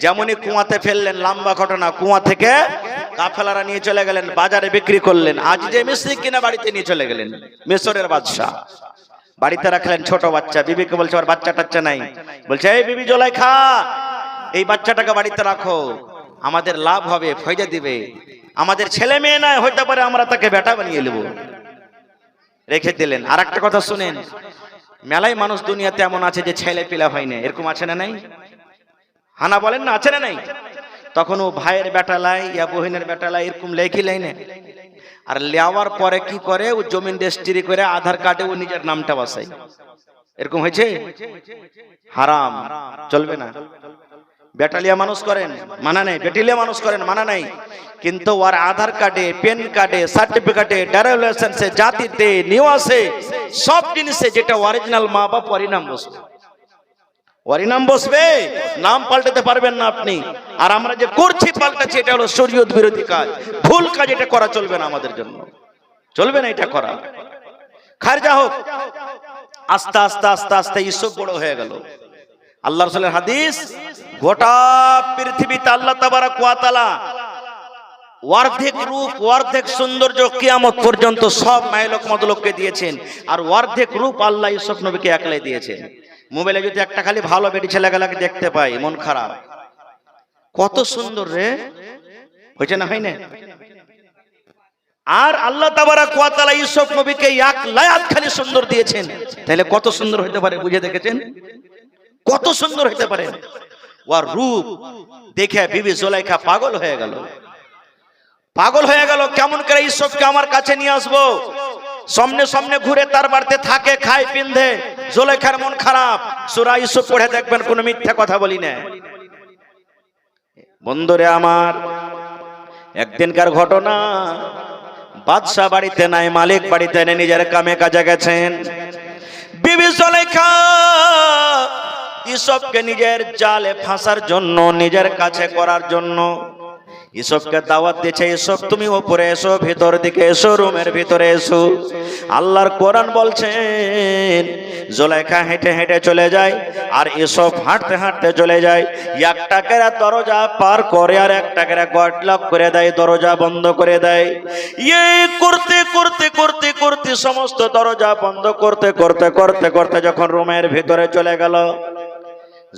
যেমনই কুয়াতে ফেললেন, লম্বা ঘটনা। কুয়া থেকে কাফেলারা নিয়ে চলে গেলেন, বাজারে বিক্রি করলেন। আজ যে মিশরিক কিনা বাড়িতে নিয়ে চলে গেলেন, মিশরের বাদশা বাড়িতে রাখলেন ছোট বাচ্চা। বিবিকে বলছে, ওর বাচ্চা টাচ্চা নাই। বলছে, এই বিবি জুলাইখা, এই বাচ্চাটাকে বাড়িতে রাখো, আমাদের লাভ হবে, ফায়দা দিবে, আমাদের ছেলে মেয়ে নয়, হইতে পারে আমরা তাকে বেটা বানিয়ে নেব। রেখে দিলেন। আর একটা কথা শুনেন, মেলাই মানুষ দুনিয়াতে এমন আছে যে ছেলে পিলা হয় না, এরকম আছে না নাই? হানা বলেন না, আছে না নাই? তখন ও ভাইয়ের বেটা লাই ইয়া বহিনের বেটা লাই, এরকম লেখি লাই না। আর লেওয়ার পরে কি করে, ও জমিন রেজিস্ট্রি করে আধার কার্ডে ও নিজের নামটা বসায়। এরকম হয়েছে? হারাম, চলবে না। বেটালিয়া মানুষ করেন মানা নাই, বেটিলিয়া মানুষ করেন মানা নাই, কিন্তু ওর আধার কার্ডে, পেন কার্ডে, সার্টিফিকেটে, ড্রাইভিং লাইসেন্সে, জাতিতে, নিবাসে, সব জিনিসে যেটা অরিজিনাল মা বাপ পরিণাম বসবে, পরিণাম বসবে, নাম পাল্টাতে পারবেন না আপনি। আর আমরা যে করছি পাল্টাচ্ছি, এটা হলো শরীয়ত বিরোধী কাজ, ভুল কাজ। এটা করা চলবে না, আমাদের জন্য চলবে না এটা করা। খারজা হোক, আস্তে আস্তে আস্তে আস্তে ইউসুফ বড় হয়ে গেল। আল্লাহ রাসূলের হাদিস, গোটা পৃথিবীতে আল্লাহ তাবারাক ওয়া তাআলা অর্ধেক রূপ অর্ধেক সৌন্দর্য কিয়ামত পর্যন্ত সব মাইলক মদলককে দিয়েছেন, আর অর্ধেক রূপ আল্লাহ ইউসুফ নবীকে একলাই দিয়েছেন। মোবাইলে যদি একটা খালি ভালো বেটি ছেলেগুলাকে দেখতে পাই মন খারাপ, কত সুন্দর রে হয়েছে না, হয় না? আর আল্লাহ তাবারাক ওয়া তাআলা ইউসুফ নবীকে এক লায়াত খালি সুন্দর দিয়েছেন, তাহলে কত সুন্দর হতে পারে বুঝে দেখেছেন? কত সুন্দর হতে পারে। ওর রূপ দেখে বিবি জুলাইখা পাগল হয়ে গেল, পাগল হয়ে গেল। কেমন করে ইউসুফকে আমার কাছে নিয়ে আসবো? সামনে সামনে ঘুরে তার বাড়িতে থাকে, খায় পিন্ধে। জুলাইখার মন খারাপ। সূরা ইউসুফ পড়ে দেখবেন, কোনো মিথ্যা কথা বলি না। বন্ধুরে আমার, একদিনকার ঘটনা, বাদশা বাড়িতে নাই, মালিক বাড়িতে নেই, নিজের কামে কাজে গেছেন। বিবি জুলাইখা ইউসুফকে নিজের জালে ফাঁসার জন্য, নিজের কাছে করার জন্য ইউসুফকে দাওয়াত দিয়েছে, ইউসুফ তুমি উপরে এসো, ভিতর দিকে এসো, রুমের ভিতরে এসো। আল্লাহর কোরআন বলছেন জুলাইখা হেঁটে হেঁটে চলে যায়, আর ইউসুফ হাঁটতে হাঁটতে চলে যায়। একটা করে দরজা পার করে আর একটা করে গট লক করে দেয়, দরজা বন্ধ করে দেয়। এই করতে করতে করতে করতে সমস্ত দরজা বন্ধ করতে করতে করতে করতে যখন রুমের ভিতরে চলে গেল,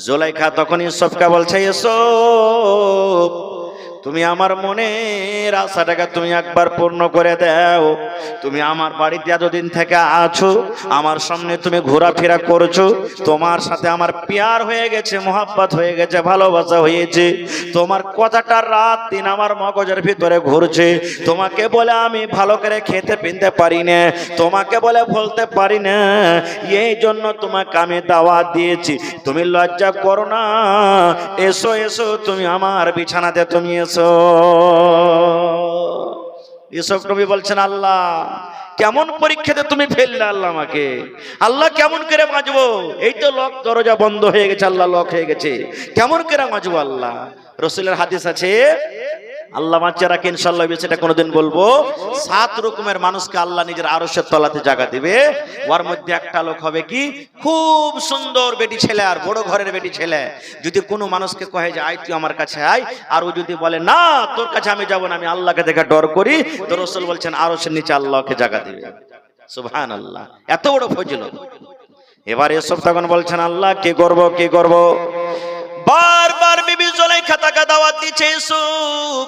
জুলাইখা তখন ইউসুফকে বলছে, ইউসুফ তুমি আমার মনের আশাটাকে তুমি একবার পূর্ণ করে দাও। তুমি আমার বাড়িতে এতদিন থেকে আছো, আমার সামনে তুমি ঘোরাফেরা করছো, তোমার সাথে আমার প্যার হয়ে গেছে, মোহাব্বত হয়ে গেছে, ভালোবাসা হয়েছে। তোমার কথাটা রাত দিন আমার মগজের ভিতরে ঘুরছে। তোমাকে বলে আমি ভালো করে খেতে পিনতে পারি না, তোমাকে বলে বলতে পারি না, এই জন্য তোমাকে আমি দাওয়াত দিয়েছি। তুমি লজ্জা করো না, এসো এসো, তুমি আমার বিছানাতে তুমি এসো। ইউসুফ নবী বলছেন, আল্লাহ কেমন পরীক্ষাতে তুমি ফেললে আল্লাহ আমাকে, আল্লাহ কেমন করে বাঁচবো? এই তো লক দরজা বন্ধ হয়ে গেছে, আল্লাহ লক হয়ে গেছে, কেমন করে বাঁচবো আল্লাহ? রাসূলের হাদিস আছে, আল্লাহ বাঁচিয়ে রাখে ইনশাআল্লাহ, সেটা কোনোদিন বলবো। 7 রকমের মানুষকে আল্লাহ নিজের আরশের তলাতে জায়গা দিবে। ওর মধ্যে একটা লোক হবে কি, খুব সুন্দর বেটি ছেলে আর বড় ঘরের বেটি ছেলে। যদি কোনো মানুষকে কহে যে আয় তুই আমার কাছে আয়, আর ও যদি বলে না তোর কাছে আমি যাব না, আমি আল্লাহকে দেখে ডর করি, তো রাসূল বলছেন আরশের নিচে আল্লাহকে জায়গা দিবে। সুবহানাল্লাহ, এত বড় ফজিলত। এবার এসব তখন বলছেন, আল্লাহ কি করব কি করব? বারবার বিবি জুলাইখা তাকে দাওয়াত দিচ্ছে, ইউসুফ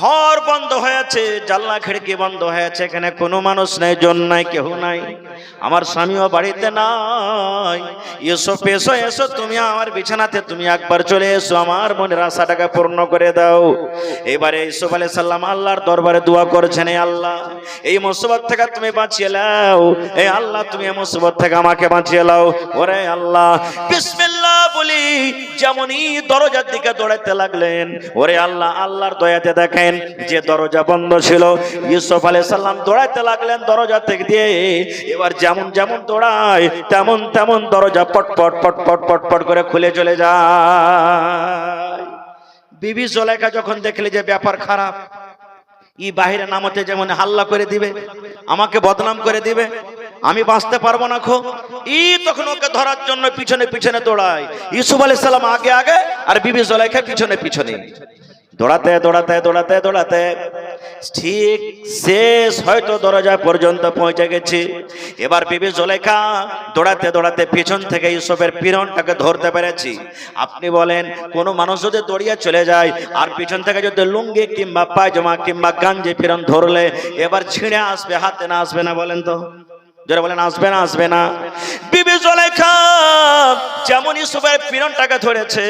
ঘর বন্ধ হয়েছে, জানলা খিড়কি বন্ধ হয়েছে, এখানে কোনো মানুষ নেই, জন নাই, কেউ নাই, আমার স্বামীও বাড়িতে নাই। ইউসুফ এসো এসো, তুমি আমার বিছানাতে তুমি একবার চলে এসো, আমার মনের আশাটাকে পূর্ণ করে দাও। এবারে ইউসুফ আলাইহিস সালাম আল্লাহর দরবারে দোয়া করছেন, এই আল্লাহ এই মুসিবত থেকে তুমি বাঁচিয়ে নাও, এই আল্লাহ তুমি এই মুসিবত থেকে আমাকে বাঁচিয়ে নাও। ওরে আল্লাহ বিসমিল্লাহ বলি যেমনই দরজার দিকে দৌড়াতে লাগলেন, ওরে আল্লাহ আল্লাহর দয়াতে দেখেন যে দরজা বন্ধ ছিল, ইউসুফ আলাইহিস সালাম দৌড়াতে লাগলেন দরজা থেকে দিয়ে। এবার যেমন যেমন দৌড়ায় তেমন তেমন দরজা পটপট পটপট পটপট করে খুলে চলে যায়। বিবি জুলাইখা যখন দেখলে যে ব্যাপার খারাপ, ই বাহিরে নামতে যেমন হাল্লা করে দিবে, আমাকে বদনাম করে দিবে, আমি বাঁচতে পারবো না খো, ই তখন ওকে ধরার জন্য পিছনে পিছনে দৌড়ায়। ইউসুফ আলাইহিস সালাম আগে আগে আর বিবি জুলাইখা পিছনে পিছনে, দৌড়াতে দৌড়াতে দৌড়াতে দৌড়াতে ঠিক শেষ হয়তো দরজা পর্যন্ত পৌঁছে গেছে। এবার বিবি জুলাইখা দৌড়াতে দৌড়াতে পিছন থেকে ইউসুফের পিরনটাকে ধরতে পেরেছি। আপনি বলেন কোন মানুষ যদি দৌড়িয়ে চলে যায় আর পিছন থেকে যদি লুঙ্গি কিংবা পায়জামা কিংবা গাঞ্জি পিরন ধরলে এবার ছিঁড়ে আসবে, হাতে না আসবে না? বলেন তো, যারা বলেন আসবে না আসবে না? বিবি জুলাইখা যেমন ইউসুফের পিরনটাকে ধরেছে,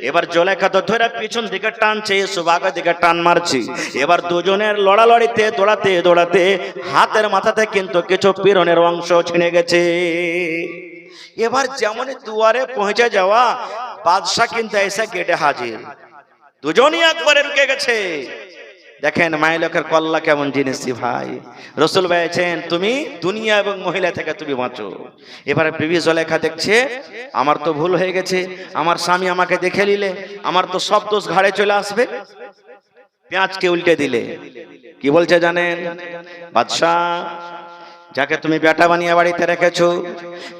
এবার জুলাইখা তো ধরে পিছন দিকে টানছে, ইউসুফ আগের দিকে টান মারছে। এবার দুজনের লড়ালড়িতে দৌড়াতে দৌড়াতে হাতের মাথাতে কিন্তু কিছু পিরনের অংশ ছিঁড়ে গেছে। এবার যেমন দুয়ারে পৌঁছে যাওয়া, বাদশা কিন্তু এসে গেটে হাজির, দুজনই একবারে রুকে গেছে। দেখেন মাইলকের কল্লা কেমন জিনিস ভাই। রাসূল বলেছেন তুমি দুনিয়া এবং মহিলা থেকে তুমি বাঁচো। এবারে বিবি জুলাইখা দেখছে আমার তো ভুল হয়ে গেছে, আমার স্বামী আমাকে দেখে নিলে আমার তো সব দোষ ঘাড়ে চলে আসবে। পেঁয়াজকে উল্টে দিলে কি বলছে জানেন? বাদশা যাকে তুমি বেটা বানিয়ে বাড়িতে রেখেছো,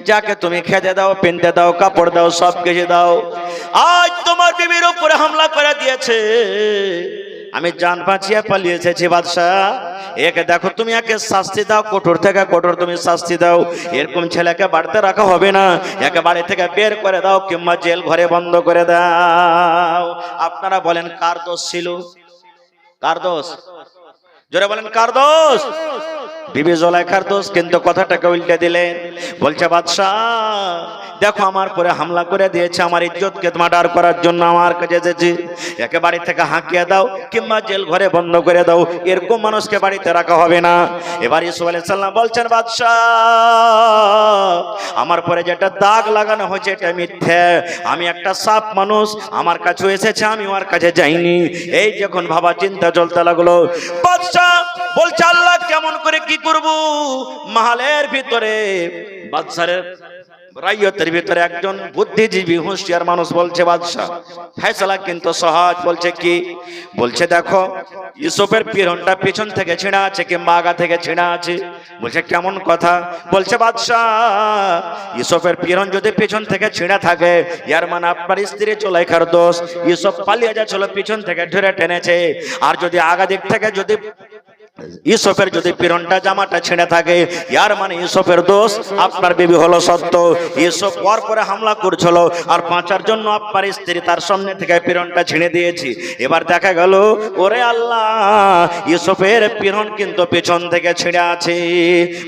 যাকে তুমি খেতে দাও, পেনতে দাও, কাপড় দাও, সব কিছু দাও, আজ তোমার বিবির উপরে হামলা করে দিয়েছে। আমি জান বাঁচিয়ে পালিয়ে এসেছি বাদশাহ, একে দেখো তুমি একে শাস্তি দাও, কঠোর থেকে কঠোর তুমি শাস্তি দাও। এরকম ছেলেকে বাড়িতে রাখা হবে না, একে বাড়ি থেকে বের করে দাও কিংবা জেল ঘরে বন্ধ করে দাও। আপনারা বলেন কার দোষ ছিল? কার দোষ? জোরে বলেন কার দোষ? বিবি জুলাইখার দোষ। কিন্তু কথাটাকে উল্টে দিলেন, বলছে বাদশাহ দেখো আমার পরে হামলা করে দিয়েছে, আমার ইজ্জতকে মার্ডার করার জন্য আমার কাছে এসেছে, একে বাড়ি থেকে হাঁকিয়ে দাও কিংবা জেল ঘরে বন্ধ করে দাও, এরকম মানুষকে বাড়িতে রাখা হবে না। এবার ইউসুফ আলাইহিস সালাম বলছেন বাদশাহ আমার পরে যেটা দাগ লাগানো হয়েছে এটা মিথ্যে, আমি একটা সাপ মানুষ, আমার কাছে এসেছে, আমি ওর কাছে যাইনি। এই যখন ভাবা চিন্তা চলতে লাগলো, বাদশাহ বলছে আল্লাহ কেমন করে কি করব? মাহালের ভিতরে বাদশাহের রাইয়তের ভিতরে একজন বুদ্ধিজীবী হুঁশিয়ার মানুষ বলছে বাদশাহ ফয়সালা কিন্তু সহজ। বলছে কি? বলছে দেখো ইউসুফের পিরনটা পিছন থেকে ছিঁড়া আছে কিংবা আগা থেকে ছিঁড়া আছে। বলছে কেমন কথা? বলছে বাদশাহ ইউসুফের পিরন যদি পিছন থেকে ছিঁড়া থাকে ইয়ার মানে আপনার স্ত্রী জুলাইখার দোষ, ইউসুফ পালিয়ে যাচ্ছিল পিছন থেকে ধরে টেনেছে। আর যদি আগা দিক থেকে যদি ইউসুফের যদি পিরনটা জামাটা ছিঁড়ে থাকে ইয়ার মানে ইউসুফের দোষ, আপনার বিবি হলো সত্য। ইউসুফ পর করে হামলা করছিল আর বাঁচার জন্য আপনার স্ত্রী তার সামনে থেকে পিরনটা ছিঁড়ে দিয়েছি। এবার দেখা গেল ওরে আল্লাহ ইউসুফের পিরন কিন্তু পিছন থেকে ছিঁড়ে আছে।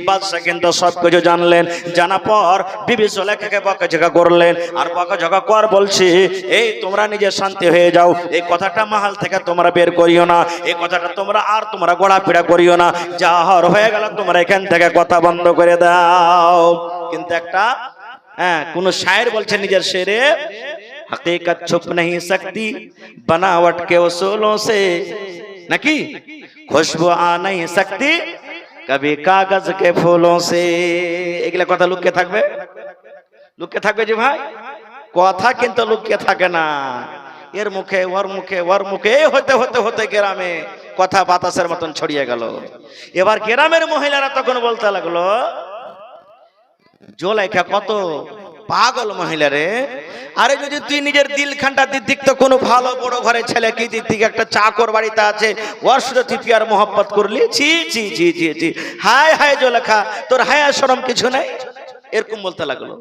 বাদশা কিন্তু সবকিছু জানলেন, জানা পর বিবি জুলাইখাকে বকাঝকা করলেন। আর বকাঝকা কর বলছি এই তোমরা নিজে শান্তি হয়ে যাও, এই কথাটা মাহাল থেকে তোমরা বের করিও না, এই কথাটা তোমরা গোড়া পিড়া করিও না, যা হওয়ার হয়ে গেল তোমরা এখান থেকে কথা বন্ধ করে দাও। কিন্তু একটা কোন শায়ের বলছে নিজের শেরে, হकीकत छुप नहीं सकती बनावट के उसूलों से, নাকি खुशबू आ नहीं सकती कभी कागज के फूलों से। এগুলা কথা লুকিয়ে থাকবে? লুকিয়ে থাকবে যে ভাই? কথা কিন্তু লুকিয়ে থাকে না, এর মুখে ওর মুখে ওর মুখে হতে হতে হতে গ্রামে কথা বাতাসের মতন ছড়িয়ে গেল। এবার গ্রামের মহিলারা তখন বলতে লাগলো জুলাইখা কত পাগল মহিলা রে, আরে যদি তুই নিজের দিল খানটা দিক তো কোনো ভালো বড় ঘরে ছেলে কি দিক একটা চাকর বাড়িতে আছে ওর সাথে তুই পিয়ার মোহাব্বত করলি, ছি ছি ছি ছি ছি, হায় হায় জুলাইখা তোর হায়া শরম কিছু নাই, এরকম বলতে লাগলো।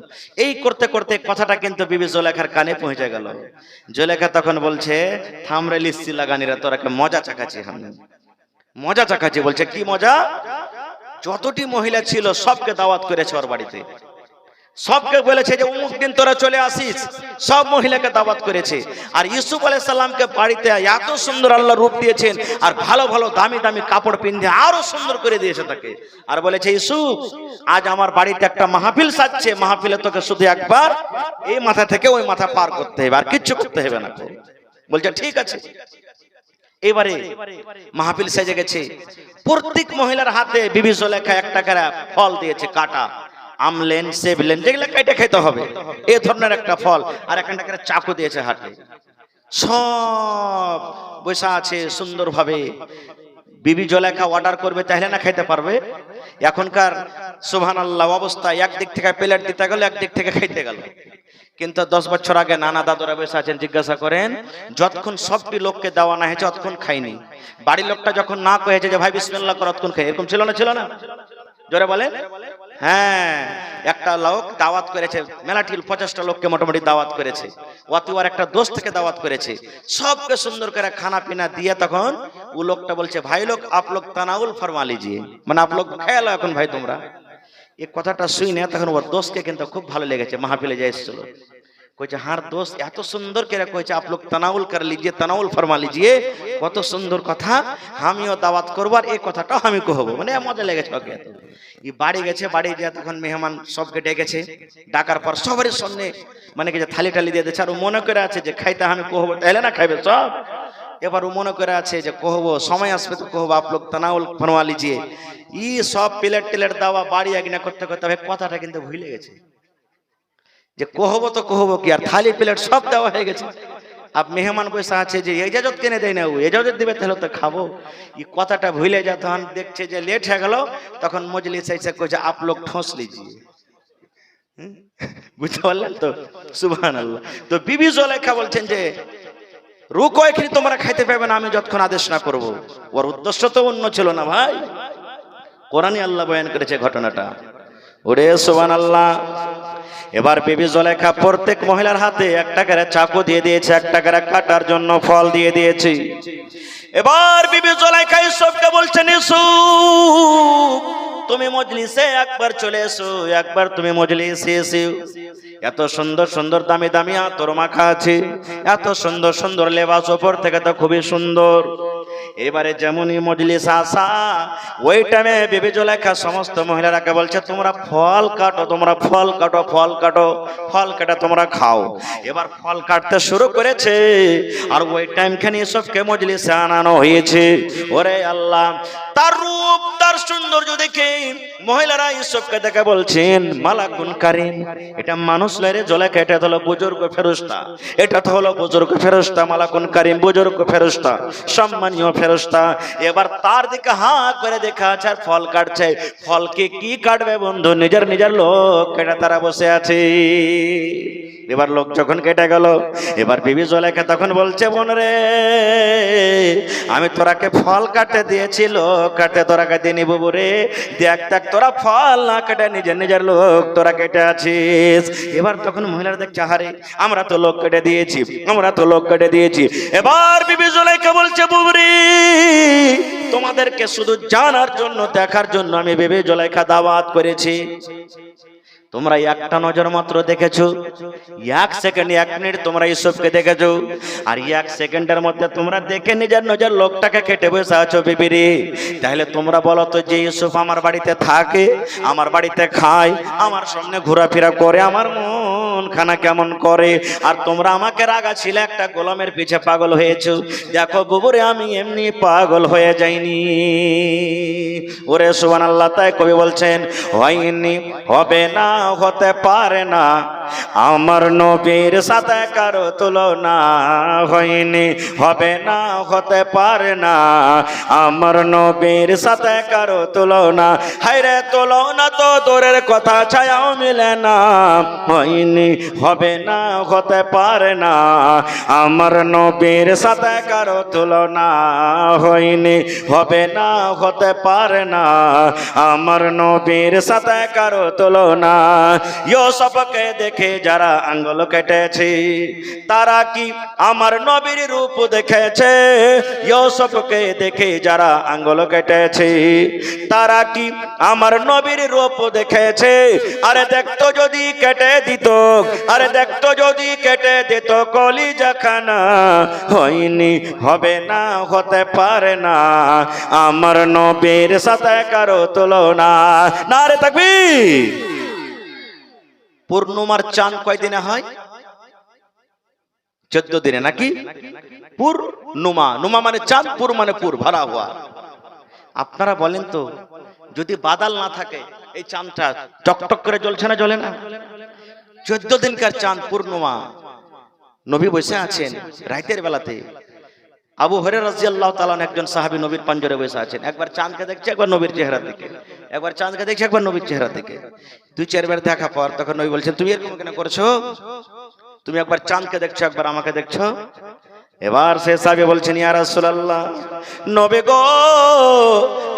এই করতে করতে কথাটা কিন্তু বিবি জুলাইখার কানে পৌঁছে গেল। জুলাইখা তখন বলছে থামরে লিস্সি লাগানিরা তোরাকে মজা চাকাচ্ছি, আমি মজা চাকাচ্ছি। বলছে কি মজা? যতটি মহিলা ছিল সবকে দাওয়াত করেছে ওর বাড়িতে, সবকে বলেছে যে অমুক দিন তোরা চলে আসিস, সব মহিলাকে দাওয়াত করেছে। আর ইউসুফ আলাইহিস সালামকে বাড়িতে এত সুন্দর আল্লাহ রূপ দিয়েছেন আর ভালো ভালো দামি দামি কাপড় পিন্ধে আরো সুন্দর করে দিয়েছে তাকে। আর বলেছে ইউসুফ আজ আমার বাড়িতে একটা মাহফিল সাজছে, মাহফিলে তোকে শুধু একবার এই মাথা থেকে ওই মাথা পার করতে হবে, আর কিচ্ছু করতে হবে না। বলছে ঠিক আছে। এবারে মাহফিল সেজে গেছে, প্রত্যেক মহিলার হাতে বিবি জুলাইখা একটা করে ফল দিয়েছে, কাটা আমলেন সেবলেন যেগুলো কেটে খেতে হবে এই ধরনের একটা ফল, আর একটা করে চাকু দিয়েছে হাতে। সব বসে আছে সুন্দর ভাবে। বিবি জুলাইখা অর্ডার করবে তাহলে না খেতে পারবে। এখনকার সুবহানাল্লাহ অবস্থা, একদিক থেকে প্লেট দিতে গেল একদিক থেকে খেতে গেল। কিন্তু 10 বছর আগে নানা দাদুরা বসে আছেন, জিজ্ঞাসা করেন যতক্ষণ সবটি লোককে দেওয়া না হয়েছে ততক্ষণ খাইনি। বাড়ির লোকটা যখন না কয়েছে যে ভাই বিসমিল্লাহ কর ততক্ষণ খাই, এরকম ছিল না? ছিল না? জোরে বলেন। হ্যাঁ, একটা লোক দাওয়াত করেছে মেলাটিল 50টা লোককে মোটামুটি দাওয়াত করেছে, অতি আর একটা দোস্ত থেকে দাওয়াত করেছে, সবকে সুন্দর করে খানা পিনা দিয়ে তখন ও লোকটা বলছে ভাই লোক আপ লোক তানাউল ফরমা লিজিয়ে, মানে আপ লোক খেয়ে লো এখন ভাই তোমরা। এই কথাটা শুনে তখন ওর দোস্তকে কিন্তু খুব ভালো লেগেছে, মাহফিলে যে এসেছিল কইছে হার দোস্ত এত সুন্দর করে কইছে আপ লোক তানাউল কর লিজিয়ে, তানাউল ফরমা লিজিয়ে, কত সুন্দর কথা, আমিও দাওয়াত করব আর এই কথাটাও আমি কহবো, মানে মজা লেগেছে ওকে। এই বাড়ি গেছে, বাড়ি গিয়ে তখন মেহমান সবকে ডেকেছে, ডাকার পর সবারই সামনে মানে কি যে থালি টালি দিয়ে দিয়েছে। আর ও মনে করে আছে যে খাইতে আমি কহবো, তাইলে না খাইবে সব। এবার ও মনে করে আছে যে কহবো, সময় আসবে তো কহবো আপ লোক তানাউল ফরমা লিজিয়ে। ই সব প্লেট টেলেট দেওয়া বাড়ি আগে করতে করতে কথাটা কিন্তু ভুলে গেছে যে কহবো তো কহবো কি, আর থালি প্লেট সব দেওয়া হয়ে গেছে। আপ মেহমান বসে আছে যে এজাজত কেনে দেয় না, ও এজাজত দিবে তাহলে তো খাবো। এই কথাটা ভুলে যা, তখন দেখছে যে লেট হয়ে গেল, তখন মজলিস এসে কইছে আপ লোক ঠোঁস লিজিয়ে। বুঝতে পারলেন তো? সুবহানাল্লাহ। তো বিবি জুলাইখা বলছেন যে রুকো এখানে তোমরা খাইতে পাবে না আমি যতক্ষণ আদেশ না করব। ওর উদ্দেশ্য তো অন্য ছিল না ভাই, কোরআনে আল্লাহ বয়ান করেছে ঘটনাটা। ওরে সুবহানাল্লাহ। এবার বিবি জুলাইখা প্রত্যেক মহিলার হাতে একটা করে চাকু দিয়ে দিয়েছে, একটা করে কাটার জন্য ফল দিয়ে দিয়েছে। এবার বিবি জুলাইখা ইউসুফকে বলছেন, ইউসুফ তুমি মজলিসে একবার চলে এসো, একবার তুমি মজলিসে এসো। এত সুন্দর সুন্দর দামি দামি আতর মাখা আছে, এত সুন্দর সুন্দর লেবাস, ওপর থেকে তো খুবই সুন্দর। এবারে যেমনই মজলিস আসা, ওই টাইমে বিবি জুলাইখা সমস্ত মহিলারাকে বলছে তোমরা ফল কাটো, তোমরা ফল কাটো, ফল কাটো, ফল কাটা তোমরা খাও। এবার ফল কাটতে শুরু করেছে, আর ওই টাইমখানে সবকে মজলিসে আনানো হয়েছে। ওরে আল্লাহ, তার রূপ তার সৌন্দর্য দেখে মহিলারা ইউসুফকে দেখে বলছেন মালাকুন কারীম, এটা মানুষ নয় রে জুলাইখা, এটা হলো বুজুর্গ ফেরেশতা, এটা তো হলো বুজুর্গ ফেরেশতা, মালাকুন কারীম বুজুর্গ ফেরেশতা, সম্মানীয় ফেরেশতা। এবার তার দিকে হাঁ করে দেখা আছে আর ফল কাটছে। ফলকে কি কাটবে বন্ধু, নিজের নিজের লোক কেটে তারা বসে আছে। এবার লোক যখন কেটে গেল, এবার বিবি জুলাইখা তখন বলছে বোন রে, আমি তোরাকে ফল কাটতে দিয়েছি, লোক কাটতে তোরাকে দিয়ে নিব রে, দেখ দেখ তোরা ফল না কেটে নিজের নিজের লোক তোরা কেটে আছিস। এবার তখন মহিলারা দেখছে হারে আমরা তো লোক কেটে দিয়েছি, আমরা তো লোক কেটে দিয়েছি। এবার বিবি জুলাইখা বলছে বুবরি, তোমাদেরকে শুধু জানার জন্য দেখার জন্য আমি বিবি জুলাইখা দাওয়াত করেছি। তোমরা একটা নজর মাত্র দেখেছো, এক সেকেন্ড, এক মিনিট তোমরা ইউসুফকে দেখেছো, আর এক সেকেন্ডের মধ্যে তোমরা দেখে নিজের নজর লোকটাকে কেটে বসে আছো বিবিরে। তাহলে তোমরা বলো তো, যে ইউসুফ আমার বাড়িতে থাকে, আমার বাড়িতে খায়, আমার সামনে ঘোরাফেরা করে, আমার মন খানা কেমন করে, আর তোমরা আমাকে রাগা ছিল একটা গোলামের পিছে পাগল হয়েছো। দেখো বুবুরে, আমি এমনি পাগল হয়ে যাইনি। ওরে সুবহানাল্লাহ। তাই কবি বলছেন হয়নি, হবে না, হতে পারে না, আমার নবীর সাথে কারো তুলনা। হয়নি, হবে না, হতে পারে না, আমার নবীর সাথে কারো তুলনা। হায়রে তুলনা তো দূরের কথা, ছায়াও মিলে না। হয়নি, হবে না, হতে পারে না, আমার নবীর সাথে কারো তুলনা। হয়নি, হবে না, হতে পারে না, আমার নবীর সাথে কারো তুলনা। ইউসুফকে দেখে যারা আঙ্গুল কেটেছে, তারা কি আমার নবীর রূপ দেখেছে? ইউসুফকে দেখে যারা আঙ্গুল কেটেছে, তারা কি আমার নবীর রূপ দেখেছে? আরে দেখতো যদি কেটে দিত, আরে দেখতো যদি কেটে দিত কলিজাখানা। হয়নি, হবে না, হতে পারে না, আমার নবীর সাথে কারো তুলনা। নারে তাকবীর। পূর্ণিমার চাঁদ কয়দিনে হয়? 14 দিনে নাকি? পূর্ণিমা, নুমা মানে চাঁদ, পুর মানে পুর, ভরা হওয়া। আপনারা বলেন তো, যদি বাদল না থাকে এই চাঁদটা টকটক করে জ্বলছে না, জ্বলে না? 14 দিনকার চাঁদ পূর্ণিমা। নবী বসে আছেন রাতের বেলাতে, আবু হুরায়রা রাদিয়াল্লাহু তাআলা একজন সাহাবী নবীর পাঞ্জরে বসে আছেন। একবার চাঁদকে দেখছে, একবার নবীর চেহারা দিকে, একবার চাঁদকে দেখছে, একবার নবীর চেহারা দিকে। 2-4 বার দেখা পর তখন নবী বলছেন তুমি এরকম কেন করছো? তুমি একবার চাঁদকে দেখছো, একবার আমাকে দেখছো। এবার সে সাহাবী বলছেন ইয়া রাসূলুল্লাহ, নবী গো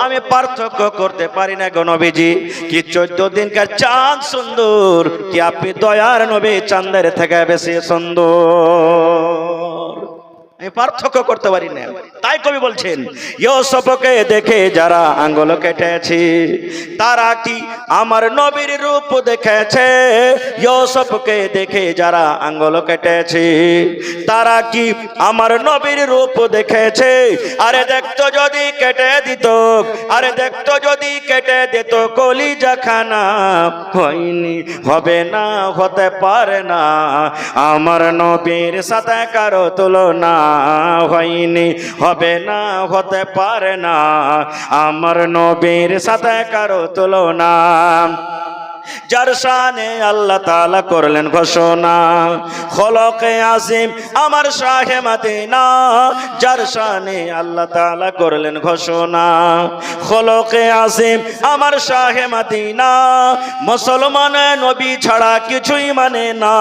আমি পার্থক্য করতে পারি না গো নবীজি, কি 14 দিনকার চাঁদ সুন্দর, কি আপনি দয়ার নবী চাঁদের থেকে বেশি সুন্দর, আমি পার্থক্য করতে পারি না। তাই কবি বলছেন ইউসুফকে দেখে যারা আঙ্গুল কেটেছে, তারা কি আমার নবীর রূপ দেখেছে? ইউসুফকে দেখে যারা আঙ্গুল কেটেছে, তারা কি আমার নবীর রূপ দেখেছে? আরে দেখতো যদি কেটে দিত, আরে দেখতো যদি কেটে দিত কলিজাখানা। হয়নি, হবে না, হতে পারে না, আমার নবীর সাথে কারো তুলনা। হয়নি, হবে না, হতে পারে না, আমার নবীর সাথে কারো তুলনা। যার শানে আল্লাহ তাআলা করলেন ঘোষণা। খলকে আজিম আমার শাহে মদিনা, যার শানে আল্লাহ তাআলা করলেন ঘোষণা। খলকে আজিম আমার শাহে মদিনা, মুসলমান নবী ছাড়া কিছুই মানে না,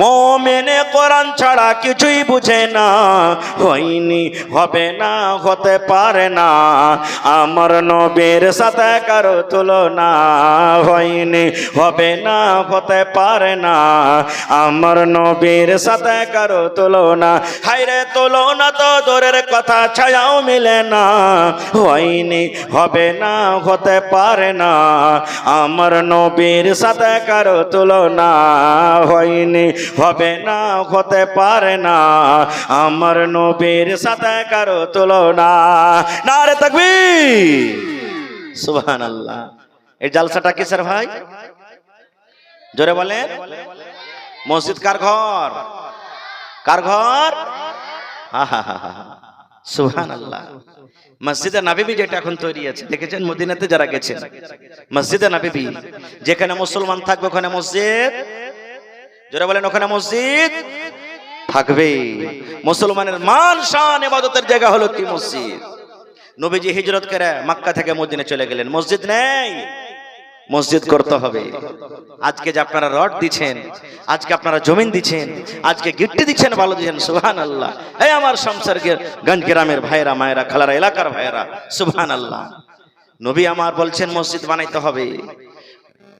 মুমিনে কোরআন ছাড়া কিছুই বুঝে না। হয়নি, হবে না, হতে পারে না, আমার নবীর সাথে কারো তুলনা। হয়নি, হবে না, হতে পারে না, আমার নবীর সাথে কারো তুলনা। হায়রে তুলনা তো দূরের কথা, ছায়াও মিলে না। হয়নি, হবে না, হতে পারে না, আমার নবীর সাথে কারো তুলনা। হয়নি, হবে না, হতে পারে না, আমার নবীর সাথে কারো তুলনা। নারে তাকবীর, সুবহানাল্লাহ। এই জালসাটা কিসের ভাই? জোরে বলেন। মসজিদ কার ঘর? কার ঘর? সুবহানাল্লাহ। মসজিদে নববী যেটা এখন তৈরি আছে, দেখেছেন মদিনাতে যারা গেছেন, মসজিদে নববী যেখানে মুসলমান থাকবে ওখানে মসজিদ, জোরে বলেন, ওখানে মসজিদ থাকবে। মুসলমানের মান শান ইবাদতের জায়গা হলো কি? মসজিদ। নবীজি হিজরত করে মক্কা থেকে মদিনা চলে গেলেন, মসজিদ নেই, মসজিদ করতে হবে। আজকে যে আপনারা রড দিচ্ছেন, আজকে আপনারা জমিন দিচ্ছেন, আজকে গিট্টি দিচ্ছেন, ভালো দিচ্ছেন, সুবহানাল্লাহ। এই আমার সংসারের গঞ্জ গ্রামের ভাইরা, মায়েরা, খালারা, এলাকার ভাইরা, সুবহানাল্লাহ। নবী আমার বলছেন মসজিদ বানাইতে হবে,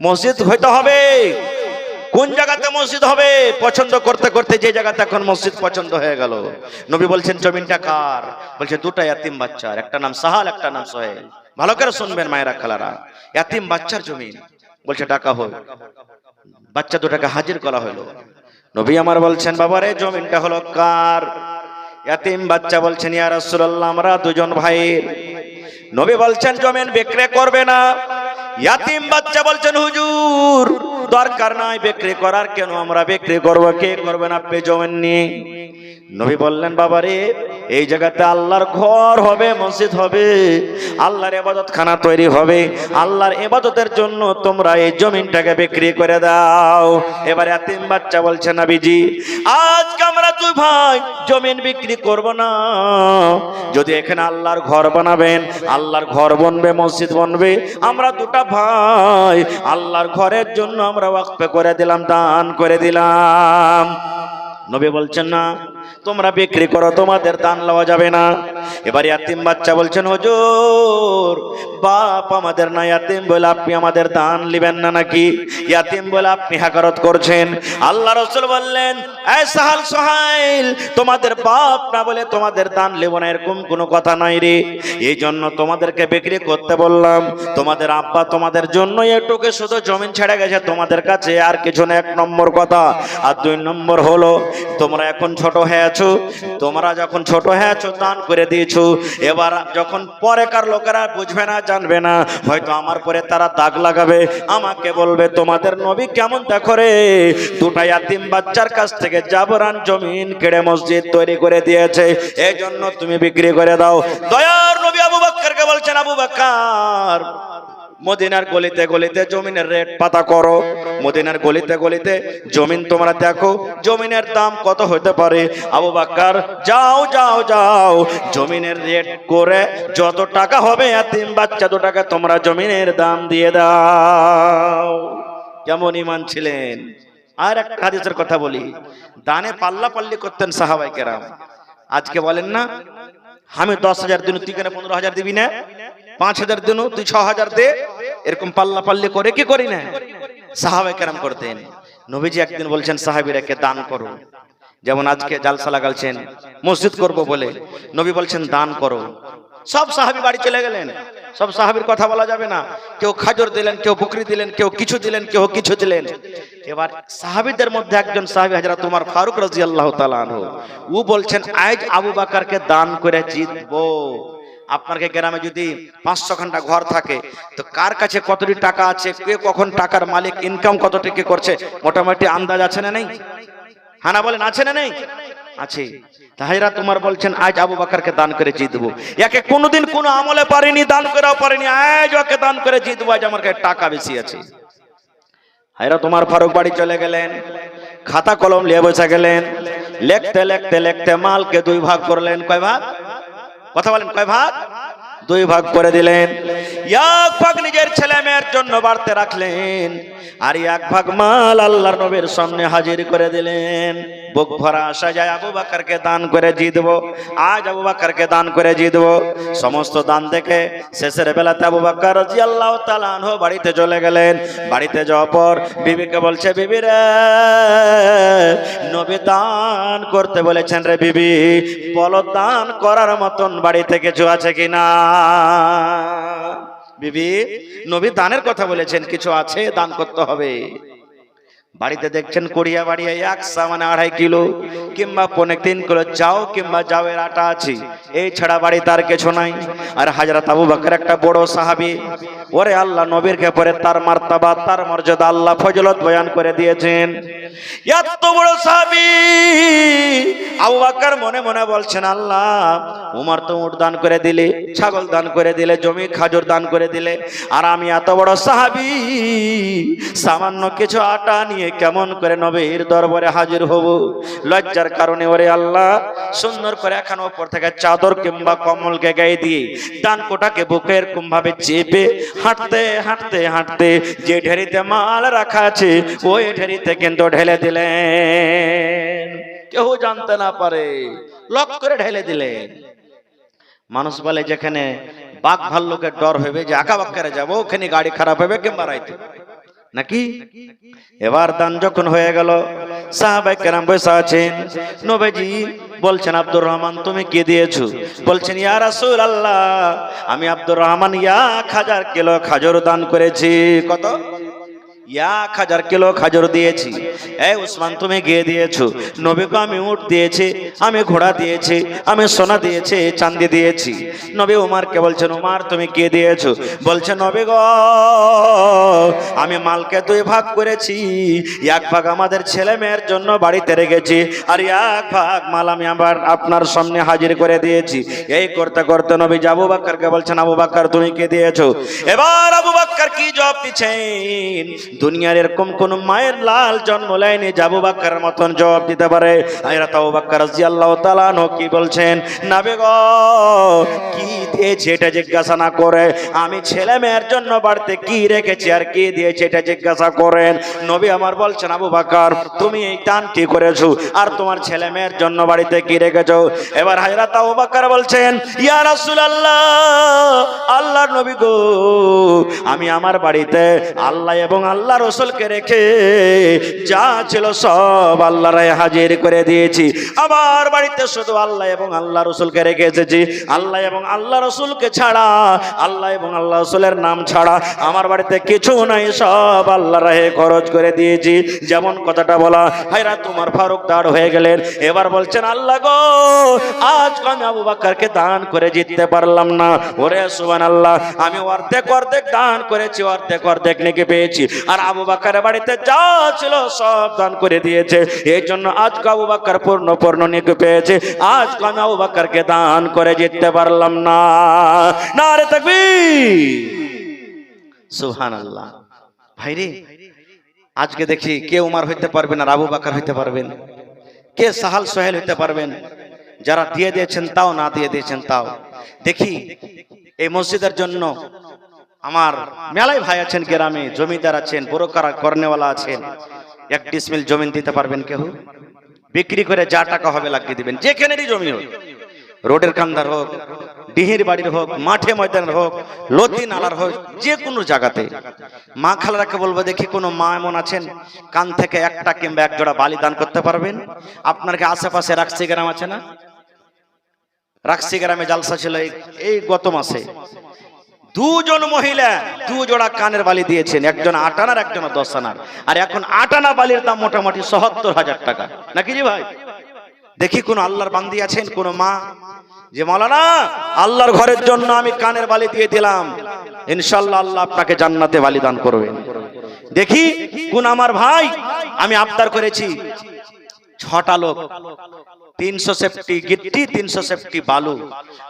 মসজিদ হইতে হবে। কোন জায়গাতে মসজিদ হবে পছন্দ করতে করতে যে জায়গাতে এখন মসজিদ পছন্দ হয়ে গেল। নবী বলছেন জমিনটা কার? বলছে দুটা ইয়াতিম বাচ্চার, একটা নাম সাহাল, একটা নাম সোহেল। ভালো করে শুনবেন মায়েরা, খালারা, ইয়াতিম বাচ্চার জমিন। বলছে টাকা হল, বাচ্চা দুটাকে হাজির করা হলো। নবী আমার বলছেন বাবারে জমিনটা হলো কার? ইয়াতিম বাচ্চা বলছেন ইয়া রাসূলুল্লাহ আমরা দুজন ভাইয়ের। নবী বলছেন জমিন বিক্রি করবে না। ইয়াতিম বাচ্চা বলছেন হুজুর দরকার নাই বিক্রি করার, কেন আমরা বিক্রি করব? কে করবেন আপনি জমিন নিয়ে? নবী বললেন বাবারে এই জায়গাতে আল্লাহর ঘর হবে, মসজিদ হবে, আল্লাহর ইবাদত খানা তৈরি হবে, আল্লাহর ইবাদতের জন্য তোমরা এই জমিনটাকে বিক্রি করে দাও। এবার ইয়াতিম বাচ্চা বলছে নবীজি আজকে আমরা দুই ভাই জমিন বিক্রি করব না, যদি এখানে আল্লাহর ঘর বানাবেন, আল্লাহর ঘর বনবে, মসজিদ বনবে, আমরা দুটা ভাই আল্লাহর ঘরের জন্য আমরা ওয়াকফ করে দিলাম, দান করে দিলাম। নবী বলছেন না তোমরা বিক্রি করো, তোমাদের দান লওয়া যাবে না। এবার ইয়াতিম বাচ্চা বলছেন হুজুর বাপ আমাদের না, ইয়াতিম বলে আপনি আমাদের দান লিবেন না নাকি? ইয়াতিম বলে আপনি হাকারত করছেন। আল্লাহ রাসূল বললেন এই সাহাল সোহাইল তোমাদের বাপ না বলে তোমাদের দান লিব না এরকম কোনো কথা নাই রে, এই জন্য তোমাদেরকে বিক্রি করতে বললাম। তোমাদের আব্বা তোমাদের জন্য এটুকু শুধু জমিন ছেড়ে গেছে তোমাদের কাছে, আর কিছু না, এক নম্বর কথা। আর দুই নম্বর হলো তোমরা এখন ছোট হয়েছো, তোমরা যখন ছোট হয়েছো দান করে দিয়েছো, এবার যখন পরেকার লোকেরা বুঝবে না, জানবে না, হয়তো আমার পরে তারা দাগ লাগাবে, আমাকে বলবে তোমাদের নবী কেমন দেখো রে, দুটা ইয়াতিম বাচ্চার কাছ থেকে জাবরান জমিন কেড়ে মসজিদ তৈরি করে দিয়েছে, এই জন্য তুমি বিক্রি করে দাও। দয়ার নবী আবু বকরকে বলছেন আবু বকর মদিনার গলিতে গলিতে জমিনের রেট পাতা করো, মদিনার গলিতে গলিতে জমিন তোমরা দেখো জমিনের দাম কত হতে পারে। আবু বকর যাও যাও যাও জমিনের রেট করে যত টাকা হবে ইয়াতিম বাচ্চা দুটাকে তোমরা জমিনের দাম দিয়ে দাও। কেমন ঈমান ছিলেন। আর একটা হাদিসের কথা বলি, দানে পাল্লা পাল্লি করতেন সাহাবায়ে কেরাম। আজকে বলেন না আমি 10,000 দিন, তুই কেন 15,000 দিবি না, 5,000 দিন, তুই 6,000 দে, এরকম পাল্লা পাল্লি করে কি করি না সাহাবায়ে কেরাম করতেন। নবীজি একদিন বলছেন সাহাবীরাকে দান করো, যেমন আজকে জালসা লাগালছেন মসজিদ করব বলে, নবী বলছেন দান করো। সব সাহাবী বাড়ি চলে গেলেন, সব সাহাবীর কথা বলা যাবে না, কেউ খাজর দিলেন, কেউ বকরি দিলেন, কেউ কিছু দিলেন, কেউ কিছু দিলেন। এবার সাহাবীদের মধ্যে একজন সাহাবী হযরত ওমর ফারুক রাদিয়াল্লাহু তাআলা আনহু, ও বলছেন আজ আবু বকরকে দান করে জিতবো। আপনার গ্রামে যদি 500 ঘন্টা ঘর থাকে তো কার কাছে কতটি টাকা আছে, কে কখন টাকার মালিক, ইনকাম কত টাকা করছে, মোটামুটি আন্দাজ আছে না নেই? হানা বলেন আছে না নেই? আছে। তাহিরা তোমার বলছেন আজ আবু বকরকে দান করে জিতবো। একে কোনোদিন কোনো আমলে পারেনি, দান করাও পারেনি, আজ ওকে দান করে জিতবো, আজ আমার কাছে টাকা বেশি আছে। হায়রা তোমার ফারুক বাড়ি চলে গেলেন, খাতা কলম নিয়ে বসে গেলেন, লিখতে লিখতে লিখতে মালকে দুই ভাগ করলেন। কয় ভাগ? কথা বলেন, কয় ভাগ? দুই ভাগ করে দিলেন। এক ভাগ নিজের ছেলে মেয়ের জন্য বাড়তে রাখলেন, আর এক ভাগ মাল আল্লাহর নবীর সামনে হাজির করে দিলেন। বুক ভরা আশা যায় আবু বকরকে দান করে জিতব, আজ আবু বকরকে দান করে জিতব। সমস্ত দান দেখে শেষের বেলাতে আবু বকর রাদিয়াল্লাহু তাআলা আনহু বাড়িতে চলে গেলেন। বাড়িতে যাওয়ার পর বিবিকে বলছে, বিবি রে, নবী দান করতে বলেছেন রে বিবি, বলো দান করার মতন বাড়িতে কিছু আছে কিনা? বিবি, নবী দানের কথা বলেছেন, কিছু আছে, দান করতে হবে। বাড়িতে দেখছেন কড়িয়া বাড়িয়া এক মানে 2.5 কিলো কিংবা 3.25 কিলো যাও কিংবা যাওয়ের আটা আছে, এই ছাড়া বাড়ি তার কিছু নাই। আর হযরত আবু বকর একটা বড় সাহাবী, ওরে আল্লাহ নবীর ব্যাপারে তার মার্তবা, তার মর্যাদা আল্লাহ ফজিলত বয়ান করে দিয়েছেন। এত বড় সাহাবী আবু বকর মনে মনে বলছেন, আল্লাহ উমর তো উট দান করে দিলে, ছাগল দান করে দিলে, জমি খাজুর দান করে দিলে, আর আমি এত বড় সাহাবী সামান্য কিছু আটা নিয়ে কেমন করে নবীর দরবারে হাজির হব? লজ্জার কারণে ওরে আল্লাহ সুন্দর করে এখন উপর থেকে চাদর কিংবা কম্বলকে গায়ে দিয়ে দান কোটাকে বুকের কুমভাবে চেপে হাঁটতে হাঁটতে হাঁটতে যে ঢেরিতে মাল রাখা আছে ওই ঢেরিতে কিন্তু ঢেলে দিলেন, কেউ জানতে না পারে, লক করে ঢেলে দিলেন। মানুষ বলে যেখানে বাঘ ভাল্লুকের ডর হবে, যে আঁকা বাক্কারে যাবো, ওখানে গাড়ি খারাপ হবে কিংবা রাইতে নাকি। এবার দান যখন হয়ে গেল, সাহাবায়ে কেরাম বসে আছেন। নবীজি বলছেন, আব্দুর রহমান তুমি কি দিয়েছো? বলছেন, ইয়া রাসূলুল্লাহ, আমি আব্দুর রহমান 1000 কিলো খাজুর দান করেছি। কত? 1000 কিলো খাজুর দিয়েছি। এই উসমান তুমি গিয়ে দিয়েছো। নবীকে আমি উট দিয়েছি, আমি ঘোড়া দিয়েছি, আমি সোনা দিয়েছি, চাঁদি দিয়েছি। নবী উমারকে বলছেন, উমার তুমি কে দিয়েছো? বলছে, নবী গো, আমি মালকে 2 ভাগ করেছি, এক ভাগ আমাদের ছেলে মেয়ের জন্য বাড়িতে রেখেছি, আর এক ভাগ মাল আমি আবার আপনার সামনে হাজির করে দিয়েছি। এই করতে করতে নবী আবু বকরকে বলছেন, আবু বকর তুমি কে দিয়েছো? এবার আবু বকর কি জবাব দিচ্ছেন? দুনিয়ার এরকম কোন মায়ের লাল জন্ম লাইনে আবু বকরের মতন জবাব দিতে পারে? হযরত আবু বকর রাদিয়াল্লাহু তাআলা আনহু কি বলছেন, নবী গো কি দিয়েছে এটা জিজ্ঞাসা না করে আমি ছেলে মেয়ের জন্য বাড়িতে কি রেখেছি আর কি দিয়েছে এটা জিজ্ঞাসা করেন। নবী আমার বলছেন, আবু বকর তুমি এই দান কি করেছো আর তোমার ছেলে মেয়ের জন্য বাড়িতে কি রেখেছো? এবার হযরত আবু বকর বলছেন, ইয়া রাসূলুল্লাহ, আল্লাহর নবী গো, আমি আমার বাড়িতে আল্লাহ এবং আল্লাহ রাসূলকে রেখে যা ছিল সব আল্লাহর হাজির করে দিয়েছি। আমার বাড়িতে শুধু আল্লাহ এবং আল্লাহ রাসূলকে রেখে এসেছি। আল্লাহ এবং আল্লাহ রাসূলকে ছাড়া, আল্লাহ এবং আল্লাহ রাসূলের নাম ছাড়া আমার বাড়িতে কিছু নাই, সব আল্লাহর রাহে খরচ করে দিয়েছি। যেমন কথাটা বলা, হায়রা তোমার ফারুক দাঁড় হয়ে গেলেন। এবার বলছেন, আল্লাহ গো, আজ আমি আবু বকরকে দান করে জিততে পারলাম না। ওরে সুবহানাল্লাহ, আমি অর্ধেক অর্ধেক দান করেছি, অর্ধেক অর্ধেক নেকি পেয়েছি, আর আবু বকরের বাড়িতে যা ছিল সব দান করে দিয়েছে। এই জন্য আজ আবু বকর পূর্ণ নেকি পেয়েছে। আজ আমি আবু বকরকে দান করে জিততে পারলাম না। নারে তাকবীর, সুবহানাল্লাহ। ভাইরে, আজকে দেখি কে উমর হইতে পারবেন আর আবু বকর হইতে পারবেন? কে সাহাল সোহেল হইতে পারবেন? যারা দিয়ে দিয়েছেন তাও, না দিয়ে দিয়েছেন তাও। দেখি এই মসজিদের জন্য আমার মেলাই ভাই আছেন, গ্রামে জমিদার আছেন, বড়কার করনেওয়ালা আছেন। 1 ডিসমিল জমি দিতে পারবেন কেউ? বিক্রি করে যা টাকা হবে লাগিয়ে দিবেন, যেখানেরই জমি হোক, রোডের কান্দার হোক, ডিহির বাড়ির হোক, মাঠে ময়দানের হোক, লতি নালার হোক, যে কোনো জায়গাতে। মা খালারাকে বলবো, দেখি কোনো মা এমন আছেন কান থেকে একটা কিংবা 1 জোড়া বালি দান করতে পারবেন? আপনার কি আশেপাশে রাকসি গ্রাম আছে না? রাকসি গ্রামে জালসা ছিল এই গত মাসে। 2 জন মহিলা 2 জোড়া কানের বালি দিয়েছেন, একজন 8 আনার, একজন 10 আনার। আর এখন 8 আনা বালির দাম মোটামুটি ৭০,০০০ টাকা, নাকি জি ভাই? দেখি কোন আল্লাহর বান্দি আছেন, কোন মা যে মাওলানা আল্লাহর ঘরের জন্য আমি কানের বালি দিয়ে দিলাম, ইনশাআল্লাহ আল্লাহ আপনাকে জান্নাতে বালি দান করবেন। দেখি কোন আমার ভাই, আমি আবদার করেছি 6টা লোক, 300 সেফটি গিট্টি, 300 সেফটি বালু,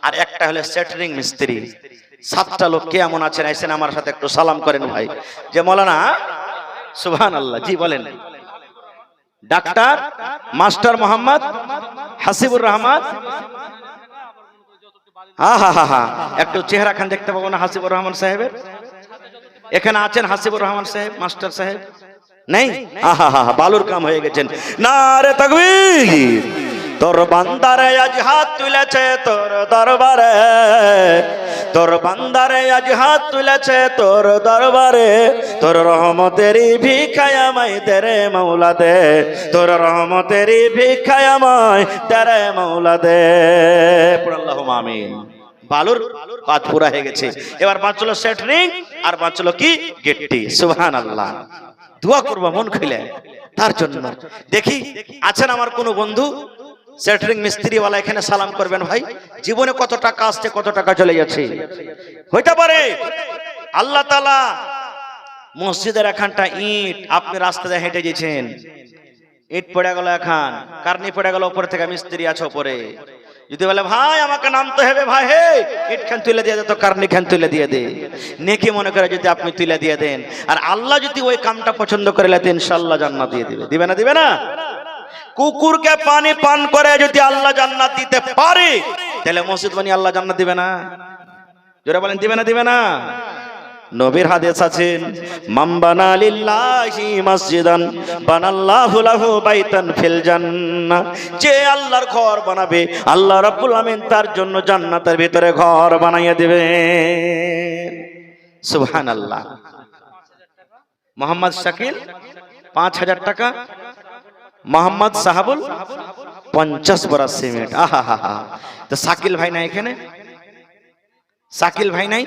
আর একটা হলো সেটারিং মিস্ত্রি। 7টা লোক কে এমন আছেন, আইসেন আমার সাথে একটু সালাম করেন ভাই, যে মাওলানা সুবহানাল্লাহ। জি বলেন। Doctor master Mohammad Hasibur Rahman. একটু চেহারা খান দেখতে পাবো না হাসিবুর রহমান সাহেবের? এখানে আছেন হাসিবুর রহমান সাহেব, মাস্টার সাহেব? নেই? বালুর কাম হয়ে গেছেন। নারে তাকবীর। তোর বান্দারে আজ হাত তুলেছে তোর দরবারে, তোর বান্দারে আজ হাত তুলেছে তোর দরবারে, তোর রহমতেরই ভিখায় আমায় তেরে মৌলা দে, তোর রহমতেরই ভিখায় আমায় তেরে মৌলা দে। আল্লাহুম্মা আমিন। বালুর কাজ পুরা হয়ে গেছে, এবার বাঁচল সেটরিং আর বাঁচল কি গেটটি। সুবহানাল্লাহ। দোয়া করবো মন খুলে তার জন্য। দেখি আছেন আমার কোন বন্ধু সেটরিং মিস্ত্রিওয়ালা, এখানে সালাম করবেন ভাই। জীবনে কত টাকা আসছে, কত টাকা চলে যাচ্ছে। হইতে পারে আল্লাহ তাআলা মসজিদের এখানটা ইট, আপনি রাস্তাতে হেঁটে গেছেন, ইট পড়ে গেল, এখান কারনি পড়ে গেল, উপর থেকে মিস্ত্রি আছে উপরে, যদি বলে ভাই আমাকে নামতে হবে, ভাই হে ইট খান তুলে দিয়ে দে, তো কারনি খান তুলে দিয়ে দে, নেকি মনে করে যদি আপনি তুলে দিয়ে দেন, আর আল্লাহ যদি ওই কামটা পছন্দ করে লেতে ইনশাআল্লাহ জান্নাত দিয়ে দিবে। দিবে না? দিবে না? কুকুরকে পানি পান করে যদি আল্লাহ জান্নাত দিতে পারে, তাহলে মসজিদ বানিয়ে আল্লাহ জান্নাত দিবে না? জোরে বলেন, দিবে না? দিবে না? নবীর হাদিস আছেন, মান বানা লিল্লাহি মসজিদান বানাল্লাহু লাহু বাইতান ফিল জান্নাহ। যে আল্লাহর ঘর বানাবে, আল্লাহ রাব্বুল আমিন তার জন্য জান্নাতের ভিতরে ঘর বানাইয়া দিবেন। সুবহানাল্লাহ। মোহাম্মদ শাকিল ৫,০০০ টাকা, মোহাম্মদ সাহাবুল 50 বড়া সিমেন্ট। আহা, তো শাকিল ভাই নাই এখানে? শাকিল ভাই নাই?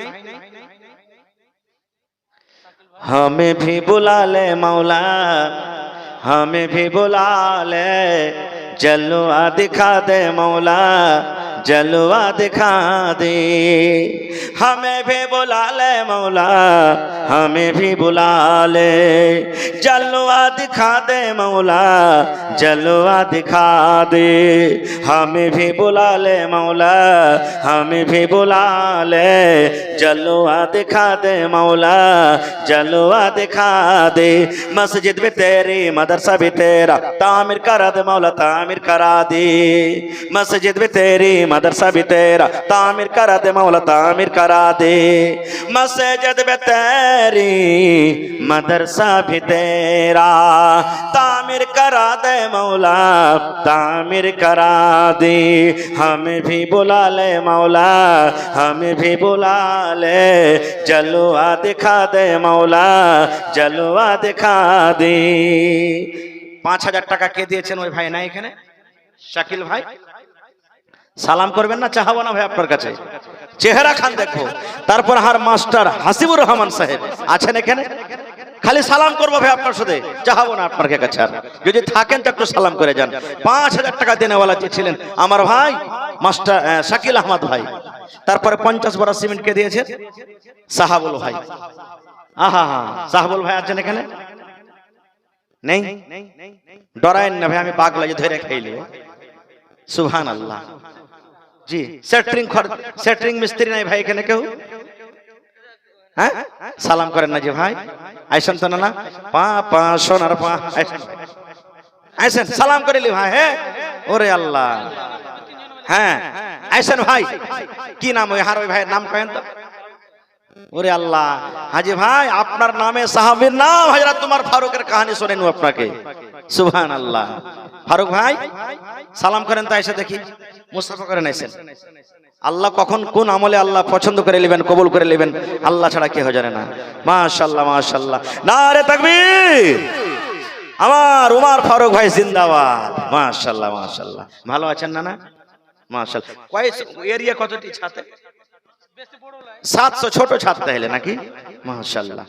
हमें भी बुला ले मौला, हमें भी बुला ले, जलवा दिखा दे मौला, जलवा दिखा दे। हमें भी बुला ले मौला, हमें भी बुला ले, जलवा दिखा दे मौला, जलवा दिखा दे। हमें भी बुला ले मौला, हमें भी बुला ले, जलवा दिखा दे मौला, जलवा दिखा दे। मस्जिद भी तेरी, मदरसा भी तेरा, तामीर करा दे मौला, तामीर करा दे। मस्जिद भी तेरी, मदरसा भी तेरा, तामीर करा दे मौला, तामीर करा दे। मस्जिद भी तेरी, मदरसा भी तेरा, तामीर करा दे मौला, तामीर करा दे। हमें भी बुला ले मौला, हमें भी बुला ले, जलवा दिखा दे मौला, जलवा दिखा दे। ৫,০০০ টাকা কে দিয়েছেন? ওই ভাই নাই এখানে? শাকিল ভাই। সালাম করবেন না? চাহাবো না ভাই আপনার কাছে, চেহারা খান দেখবো। তারপর আর মাস্টার হাসিবুর রহমান সাহেব আছেন এখানে? খালি সালাম করবো ভাই আপনার সাথে, চাহাবো না আপনার কাছে। আর যদি থাকেন তো একটু সালাম করে যান। ৫,০০০ টাকা দেনেওয়ালা যে ছিলেন আমার ভাই মাস্টার শাকিল আহমদ ভাই। তারপরে 50 বড়া সিমেন্ট কে দিয়েছে? সাহাবুল ভাই। আহা, সাহাবুল ভাই আছেন এখানে? নেই? ডরায়েন না ভাই, আমি পাগলা যে ধরে খাইলে। সুবহানাল্লাহ। জি, সেটরিং মিস্ত্রি নাই ভাই এখানে কেউ? হ্যাঁ, সালাম করেন না যে ভাই। আইসেন তো না, পা সোনার পা, আইসেন সালাম করিলি ভাই। হ্যাঁ, ওরে আল্লাহ। হ্যাঁ আইসেন ভাই। কি নাম ওই হার? ওই ভাইয়ের নাম কয়েন তো। ওরে আল্লাহ, হাজি ভাই আপনার নামে সাহাবীর নাম হযরত উমর ফারুকের কাহিনী শোনেনু আপনাকে। সুবহানাল্লাহ। ফারুক ভাই সালাম করেন তো, এসে দেখি মুস্তাফা করেন। আইসেন। আল্লাহ কখন কোন আমলে আল্লাহ পছন্দ করে নেবেন, কবুল করে নেবেন, আল্লাহ ছাড়া কেউ জানে না। মাশাআল্লাহ, মাশাআল্লাহ, নারে তাকবীর। আমার উমর ফারুক ভাই জিন্দাবাদ। মাশাআল্লাহ, মাশাআল্লাহ। ভালো আছেন না? না মাশাআল্লাহ। কয় এরিয়া কতটি ছাতে? 700 ছোট ছাদ তাহলে নাকি? মাশাআল্লাহ।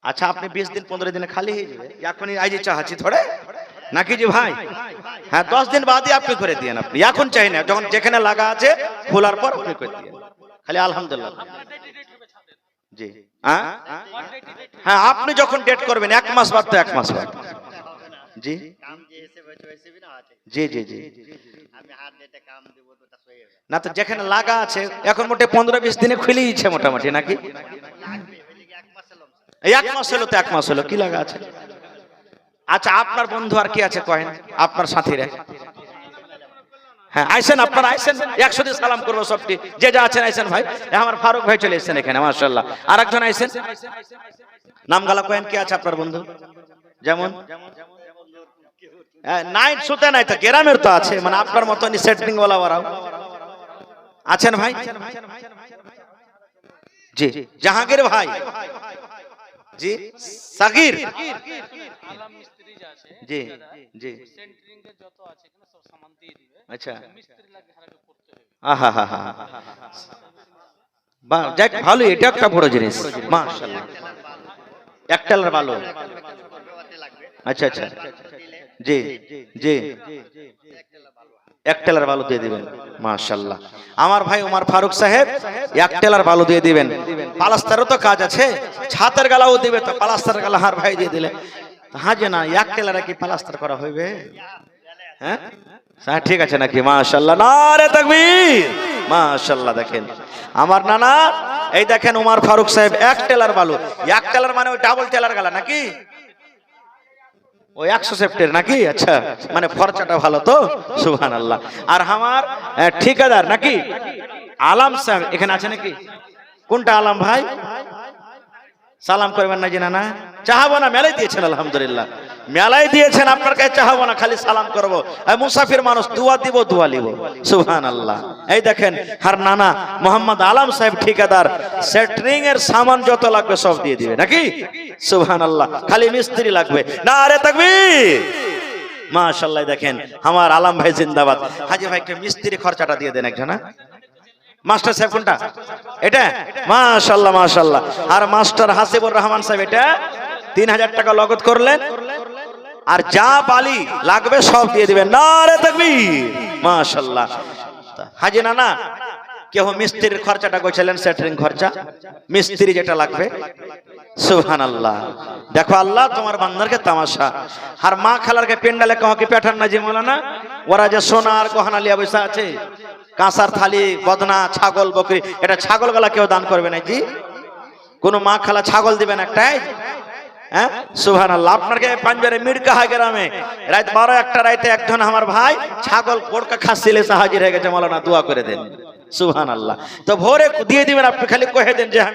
আচ্ছা, আপনি 20 দিন 15 দিনে খালি হয়ে যাবে? এখনই আইজি চাচ্ছি থোড়ে নাকি জি ভাই? হ্যাঁ, 10 দিন বাদই আপনি করে দিয়েন। আপনি এখন চাই না, যখন যেখানে লাগা আছে খোলার পর আপনি করে দিয়েন খালি। আলহামদুলিল্লাহ। জি হ্যাঁ, আপনি যখন ডেট করবেন 1 মাস বাদ তো 1 মাস বাদ। জি কাম যে এসে বসে বসে না আছে জি জি জি আমি হাত দিতে কাম দেব তো তা সয়ে যাবে না তো যেখানে লাগা আছে এখন মোটে 15-20 দিনে খুলে দিচ্ছে মোটামুটি নাকি লাগবে ওই লিগে এক মাস এলাম এই 1 মাস হলো তো 1 মাস হলো কি লাগা আছে আচ্ছা আপনার বন্ধু আর কি আছে কহেন আপনার সাথীরা হ্যাঁ আইসেন আপনারা আইসেন 100 দিয়ে সালাম করবো সবটি যে যা আছেন আইসেন ভাই আমার ফারুক ভাই চলে এসেছেন এখানে মাশাআল্লাহ আরেকজন আইসেন নাম গালা কহেন কি আছে আপনার বন্ধু যেমন নাইট শুতে নাই তো গ্রামের তো আছে মানে আপনার মতনই সেটিং ওয়ালা ওরাও আছেন ভাই জি জাহাঙ্গীর ভাই জি সাগির আলাম মিস্ত্রি যা আছে জি জি সেন্টারিং এর যত আছে এখানে সব সামান দিয়ে দিবে আচ্ছা মিস্ত্রি লাগে হারাকে করতে হবে আহা হা হা বা যাক ভালো এটা একটা বড় জিনিস মাশাআল্লাহ এক টেলার ভালো আচ্ছা আচ্ছা জি জি এক টেলার ভালো দিয়ে দিবেন মাশাআল্লাহ আমার ভাই ওমর ফারুক সাহেব এক টেলার ভালো দিয়ে দিবেন পালাস্তারও তো কাজ আছে ছাতের গালাও দিবে তো পালাস্তার গালা হার ভাই দিয়ে দিলে হ্যাঁ যে না এক টেলারে কি পালাস্তার করা হইবে হ্যাঁ হ্যাঁ ঠিক আছে নাকি মাশাআল্লাহ নারে তাকবীর মাশাআল্লাহ দেখেন আমার নানা এই দেখেন ওমর ফারুক সাহেব এক টেলার ভালো এক টেলার মানে ওই ডাবল টেলার গালা নাকি ওই 100 সেফটের নাকি আচ্ছা মানে খরচাটা ভালো তো সুবহানাল্লাহ আর আমার ঠিকাদার নাকি আলাম সাহেব এখানে আছে নাকি কোনটা আলাম ভাই সালাম করবেন না জিনা না চাহাবো না মেলাই দিয়েছেন আলহামদুলিল্লাহ মেলাই দিয়েছেন আপনার কাছে চাহাবো না খালি সালাম করব মুসাফির মানুষ দোয়া দিব দোয়া লিব সুবহানাল্লাহ এই দেখেন আর নানা মোহাম্মদ আলাম সাহেব ঠিকাদার সেটরিং এর সামান যত লাগবে সব দিয়ে দিবে নাকি সুবহানাল্লাহ খালি মিস্ত্রি লাগবে নারে তাকবীর মাশাআল্লাহ দেখেন আমার আলাম ভাই জিন্দাবাদ হাজী ভাইকে মিস্ত্রি খরচাটা দিয়ে দেন একজন না মাস্টার সাহেব কোনটা এটা মাশাআল্লাহ মাশাআল্লাহ আর মাস্টার হাসিবুর রহমান সাহেব এটা 3000 টাকা নগদ করলেন আর যা বালি লাগবে সব দিয়ে দিবেন নারে তাকবীর মাশাআল্লাহ হাজী নানা কেউ মিস্ত্রির খরচাটা কইছিলেন সেটরিং খরচা মিস্ত্রি যেটা লাগবে সুবহানাল্লাহ দেখো আল্লাহ তোমার বান্দারকে তামাশা আর মা খালারকে পেন্ডালে কহ কি পেঠান না জি মাওলানা ওরা যে সোনার গহনা লিয়া বসে আছে কাঁসার থালি বদনা ছাগল বকরি এটা ছাগল গলা কেউ দান করবে না জি কোন মা খালা ছাগল দিবেন একটাই হ্যাঁ সুবহানাল্লাহ আপনাকে পাঞ্জারে মিরকাহা গ্রামে রাত 12-1টা রাতে একজন আমার ভাই ছাগল পোড়কা খাসিলে হাজির হয়ে গেছে মাওলানা দোয়া করে দেন সুবহানাল্লাহ তো ভোরে দিয়ে দিবেন আপনি খালি কহে দেন যে